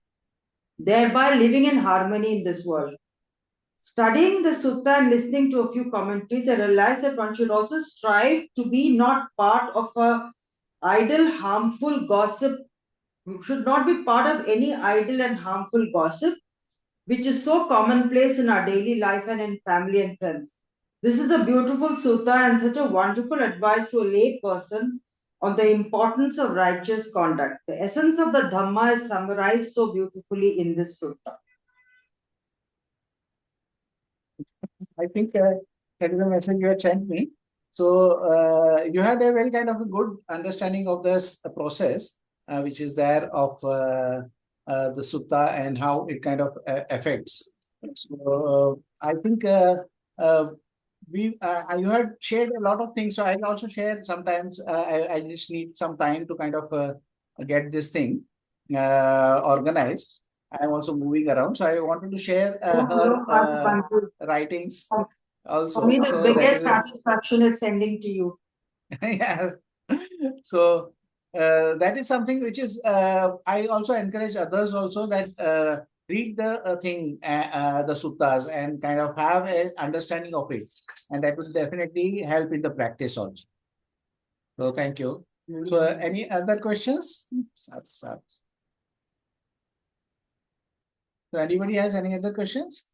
thereby living in harmony in this world. Studying the sutta and listening to a few commentaries, I realized that one should also strive to be not part of a idle, harmful gossip, should not be part of any idle and harmful gossip, which is so commonplace in our daily life and in family and friends. This is a beautiful sutta and such a wonderful advice to a lay person on the importance of righteous conduct. The essence of the Dhamma is summarized so beautifully in this sutta. I think that is the message you had sent me. So you had a very kind of a good understanding of this process, which is there of the sutta and how it kind of affects. So I think you had shared a lot of things. So I'll also share sometimes. I just need some time to kind of get this thing organized. I'm also moving around, so I wanted to share her writings For also. me, the So that biggest is satisfaction is sending to you. yeah. So that is something which is I also encourage others also that read the thing, the suttas, and kind of have a understanding of it, and that will definitely help in the practice also. So thank you. So any other questions? So anybody has any other questions?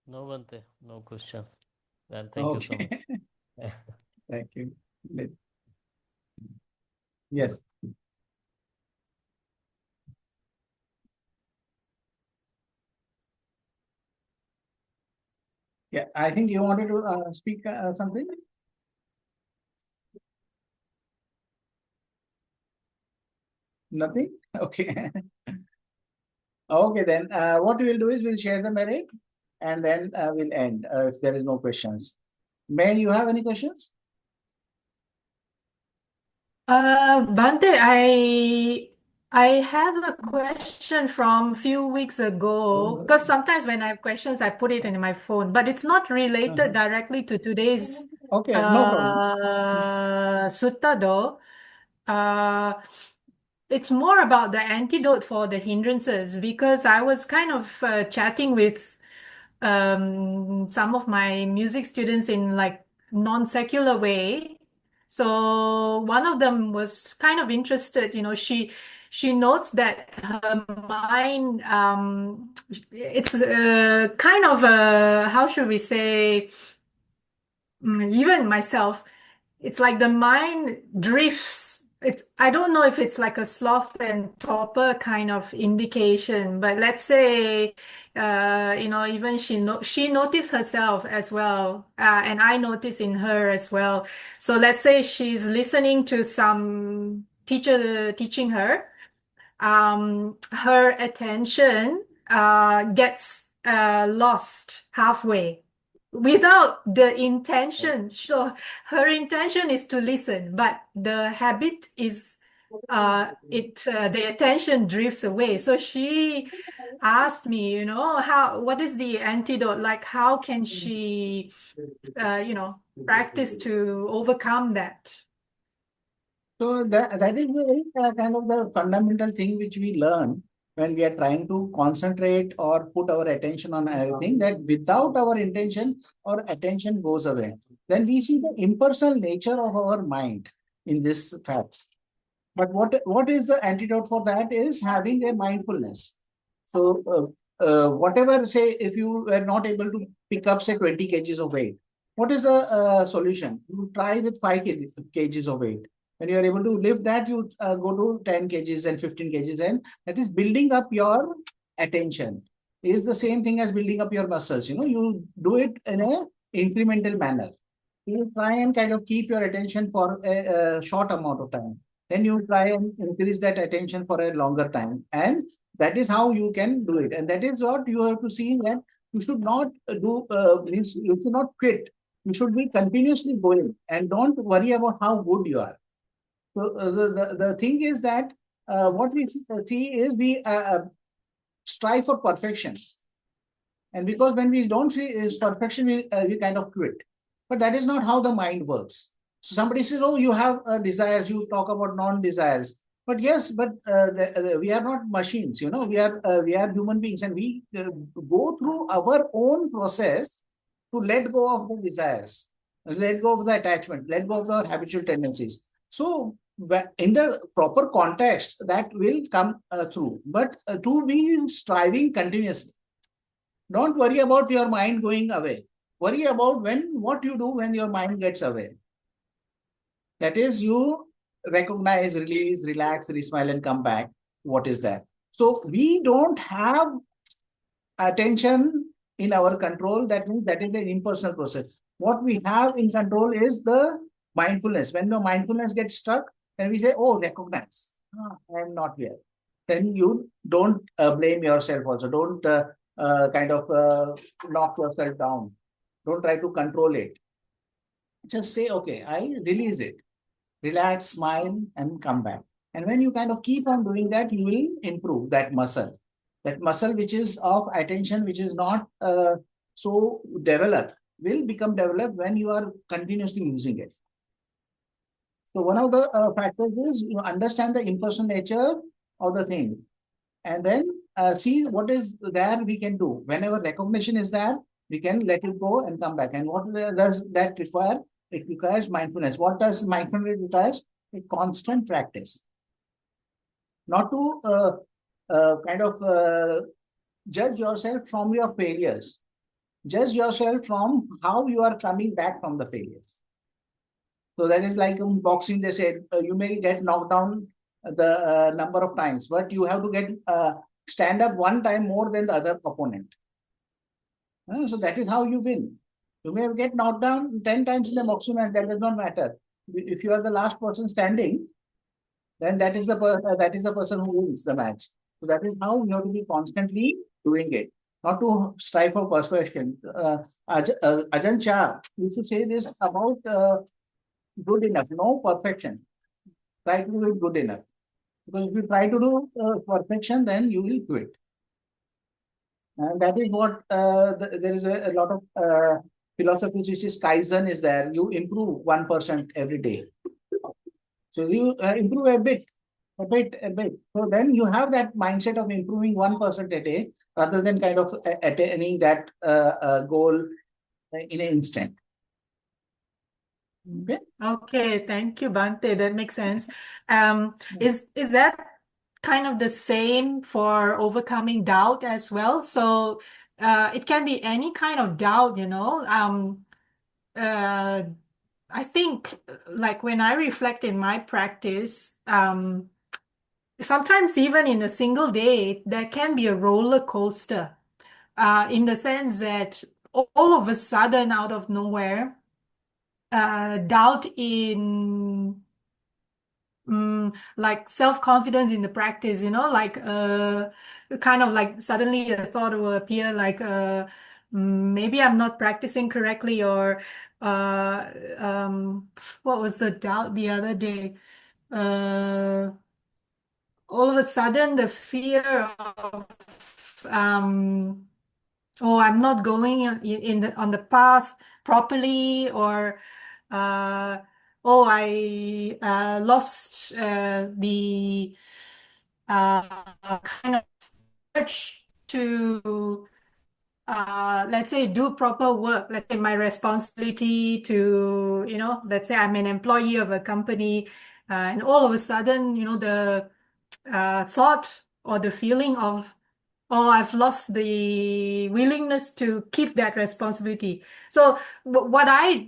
No, Bhante, no question. And thank you so much. Thank you. Yes. Yeah, I think you wanted to speak something. Nothing? Okay. Okay, then what we'll do is we'll share the merit and then we'll end if there is no questions. May you have any questions? Bhante, I I have a question from a few weeks ago, because sometimes when I have questions, I put it in my phone, but it's not related directly to today's Okay, no problem. sutta though. It's more about the antidote for the hindrances, because I was kind of chatting with some of my music students in like non-secular way. So one of them was kind of interested, she notes that her mind, it's kind of a, how should we say, even myself, it's like the mind drifts. I don't know if it's like a sloth and torpor kind of indication, but let's say, even she noticed herself as well, and I notice in her as well. So let's say she's listening to some teacher teaching her, her attention gets lost halfway without the intention. So her intention is to listen, but the habit is the attention drifts away. So she asked me, what is the antidote? Like, how can she, practice to overcome that? So that is the very kind of the fundamental thing which we learn when we are trying to concentrate or put our attention on everything, that without our intention, our attention goes away. Then we see the impersonal nature of our mind in this fact. But what is the antidote for that is having a mindfulness. So whatever, say, if you were not able to pick up, say, 20 kgs of weight, what is the solution? You try with 5 kgs of weight. When you are able to lift that, you go to 10 kgs and 15 kgs, and that is building up your attention. It is the same thing as building up your muscles. You do it in a incremental manner. You try and kind of keep your attention for a short amount of time. Then you try and increase that attention for a longer time. And that is how you can do it. And that is what you have to see, that you should not means you should not quit. You should be continuously going and don't worry about how good you are. So the thing is that what we see is we strive for perfection. And because when we don't see is perfection, we kind of quit. But that is not how the mind works. So somebody says, oh, you have desires, you talk about non-desires. But yes, but we are not machines, we are human beings, and we go through our own process to let go of the desires, let go of the attachment, let go of the habitual tendencies. So in the proper context, that will come through. But to be striving continuously. Don't worry about your mind going away. Worry about what you do when your mind gets away. That is, you recognize, release, relax, re-smile, and come back. What is that? So we don't have attention in our control. That means that is an impersonal process. What we have in control is the mindfulness. When the mindfulness gets stuck, then we say, oh, recognize. I am not here. Then you don't blame yourself also. Don't kind of knock yourself down. Don't try to control it. Just say, okay, I release it. Relax, smile, and come back. And when you kind of keep on doing that, you will improve that muscle. That muscle which is of attention, which is not so developed, will become developed when you are continuously using it. So one of the factors is you understand the impersonal nature of the thing. And then see what is there we can do. Whenever recognition is there, we can let it go and come back. And what does that require? It requires mindfulness. What does mindfulness require? A constant practice. Not to kind of judge yourself from your failures. Judge yourself from how you are coming back from the failures. So that is like in boxing, they said you may get knocked down the number of times, but you have to get stand up one time more than the other opponent. So that is how you win. You may get knocked down 10 times in the boxing match, that does not matter. If you are the last person standing, then that is the person who wins the match. So that is how you have to be constantly doing it, not to strive for perfection. Ajahn Chah used to say this about good enough, no perfection. Try to do it good enough. Because if you try to do perfection, then you will quit. And that is what there is a lot of philosophies which is Kaizen is there. You improve 1% every day. So you improve a bit. So then you have that mindset of improving 1% a day rather than kind of attaining that goal in an instant. Okay. Okay, thank you, Bhante. That makes sense. Is that kind of the same for overcoming doubt as well? So it can be any kind of doubt, you know. I think like when I reflect in my practice, sometimes even in a single day, there can be a roller coaster, in the sense that all of a sudden, out of nowhere, doubt in like self-confidence in the practice, you know, like kind of like suddenly a thought will appear like maybe I'm not practicing correctly, or what was the doubt the other day? All of a sudden the fear of oh, I'm not going in the on the path properly, or oh, I lost the kind of urge to let's say do proper work. Let's say my responsibility to, you know, let's say I'm an employee of a company, and all of a sudden, you know, the thought or the feeling of, oh, I've lost the willingness to keep that responsibility. So what I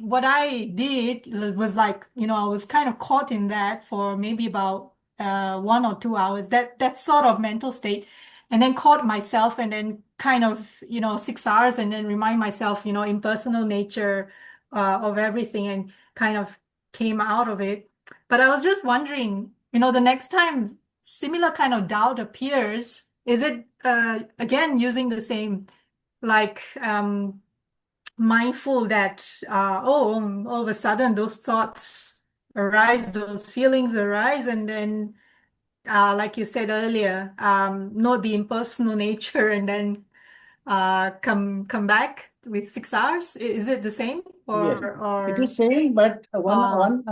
did was like, you know, I was kind of caught in that for maybe about 1 or 2 hours, that sort of mental state, and then caught myself, and then kind of, you know, 6 hours, and then remind myself, you know, impersonal nature of everything, and kind of came out of it. But I was just wondering, you know, the next time similar kind of doubt appears, is it again using the same like mindful that oh, all of a sudden those thoughts arise, those feelings arise, and then like you said earlier, note the impersonal nature, and then come back with 6 hours? Is it the same, Yes, it or is same, but uh, one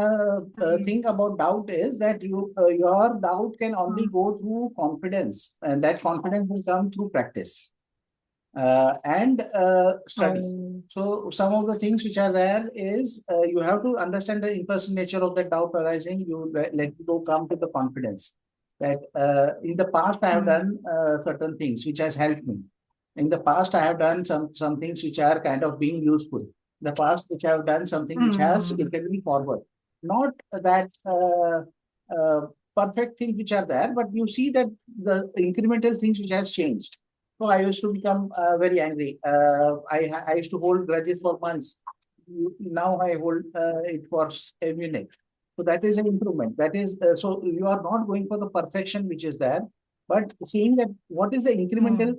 thing about doubt is that your doubt can only go through confidence, and that confidence will come through practice and study. So some of the things which are there is you have to understand the impersonal nature of the doubt arising. You let it go, come to the confidence that in the past I have done certain things which has helped me. In the past I have done some things which are kind of being useful. The past which I have done something which has taken me forward. Not that perfect things which are there, but you see that the incremental things which has changed. So I used to become very angry. I used to hold grudges for months. Now I hold it for a minute. So that is an improvement. That is so you are not going for the perfection which is there, but seeing that what is the incremental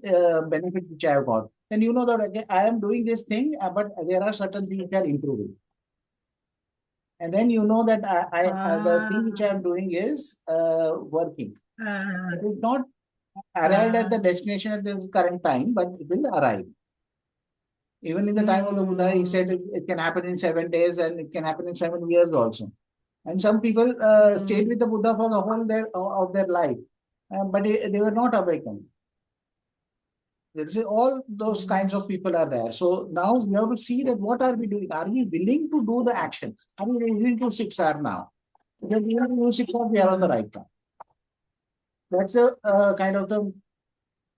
benefit which I have got. Then you know that okay, I am doing this thing, but there are certain things which are improving. And then you know that the thing which I am doing is working. It is not arrived at the destination at the current time, but it will arrive. Even in the time of the Buddha, he said it can happen in 7 days and it can happen in 7 years also. And some people stayed with the Buddha for the whole of their life, but they were not awakened. All those kinds of people are there. So now we have to see that what are we doing? Are we willing to do the action? Are we willing to 6 hours now? If we are to do 6 hours, we are on the right path. That's a kind of the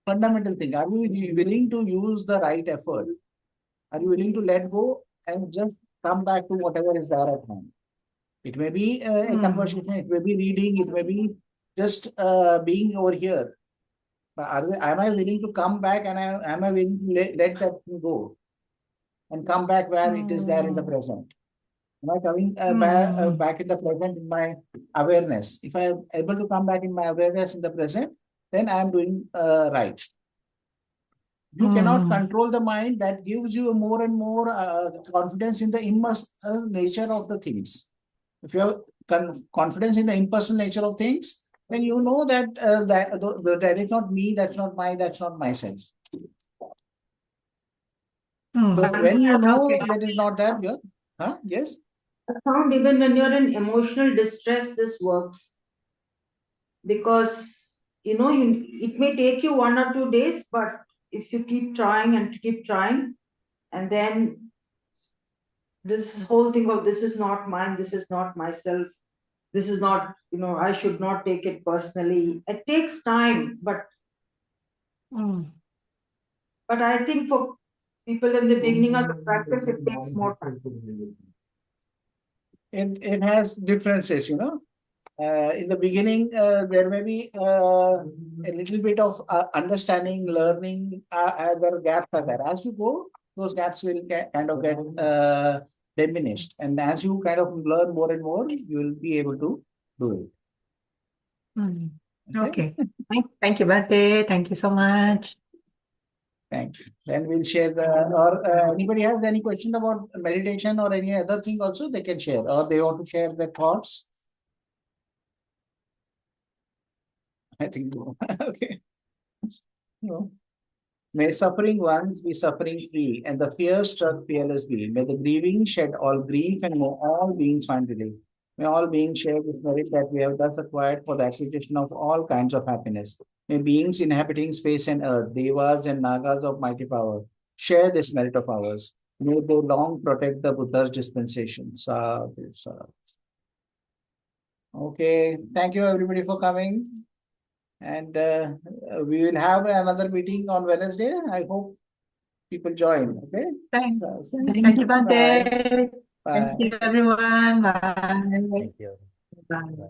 fundamental thing. Are we willing to use the right effort? Are you willing to let go and just come back to whatever is there at hand? It may be a conversation, it may be reading, it may be just being over here. But am I willing to come back, and am I willing to let that thing go and come back where it is there in the present? Am I coming back in the present in my awareness? If I am able to come back in my awareness in the present, then I am doing right. You cannot control the mind. That gives you more and more confidence in the impersonal nature of the things. If you have confidence in the impersonal nature of things, then you know that that is not me, that's not myself. So when you know Okay. that is not that, yes. I found even when you're in emotional distress, this works because it may take you 1 or 2 days, but if you keep trying and keep trying, and then this whole thing of this is not mine, this is not myself, this is not, I should not take it personally. It takes time, but Mm. I think for people in the beginning of the practice, it takes more time. It has differences, in the beginning, there may be a little bit of understanding, learning, other gaps are there. As you go, those gaps will kind of get diminished. And as you kind of learn more and more, you will be able to do it. Mm. Okay. Okay. Thank you, Bhante. Thank you so much. Thank you. Then we'll share anybody has any question about meditation or any other thing also, they can share, or they want to share their thoughts. I think no. Okay. No. May suffering ones be suffering free, and the fear struck fearlessly. May the grieving shed all grief, and may all beings find relief. May all beings share this merit that we have thus acquired for the acquisition of all kinds of happiness. May beings inhabiting space and earth, devas and nagas of mighty power, share this merit of ours. May they long protect the Buddha's dispensation. Sadhu, sadhu. Okay, thank you everybody for coming. And we will have another meeting on Wednesday. I hope people join. Okay. Thank Thank you, you. Bye. Bhante. Bye. Thank you, everyone. Bye. Thank you. Bye. Bye.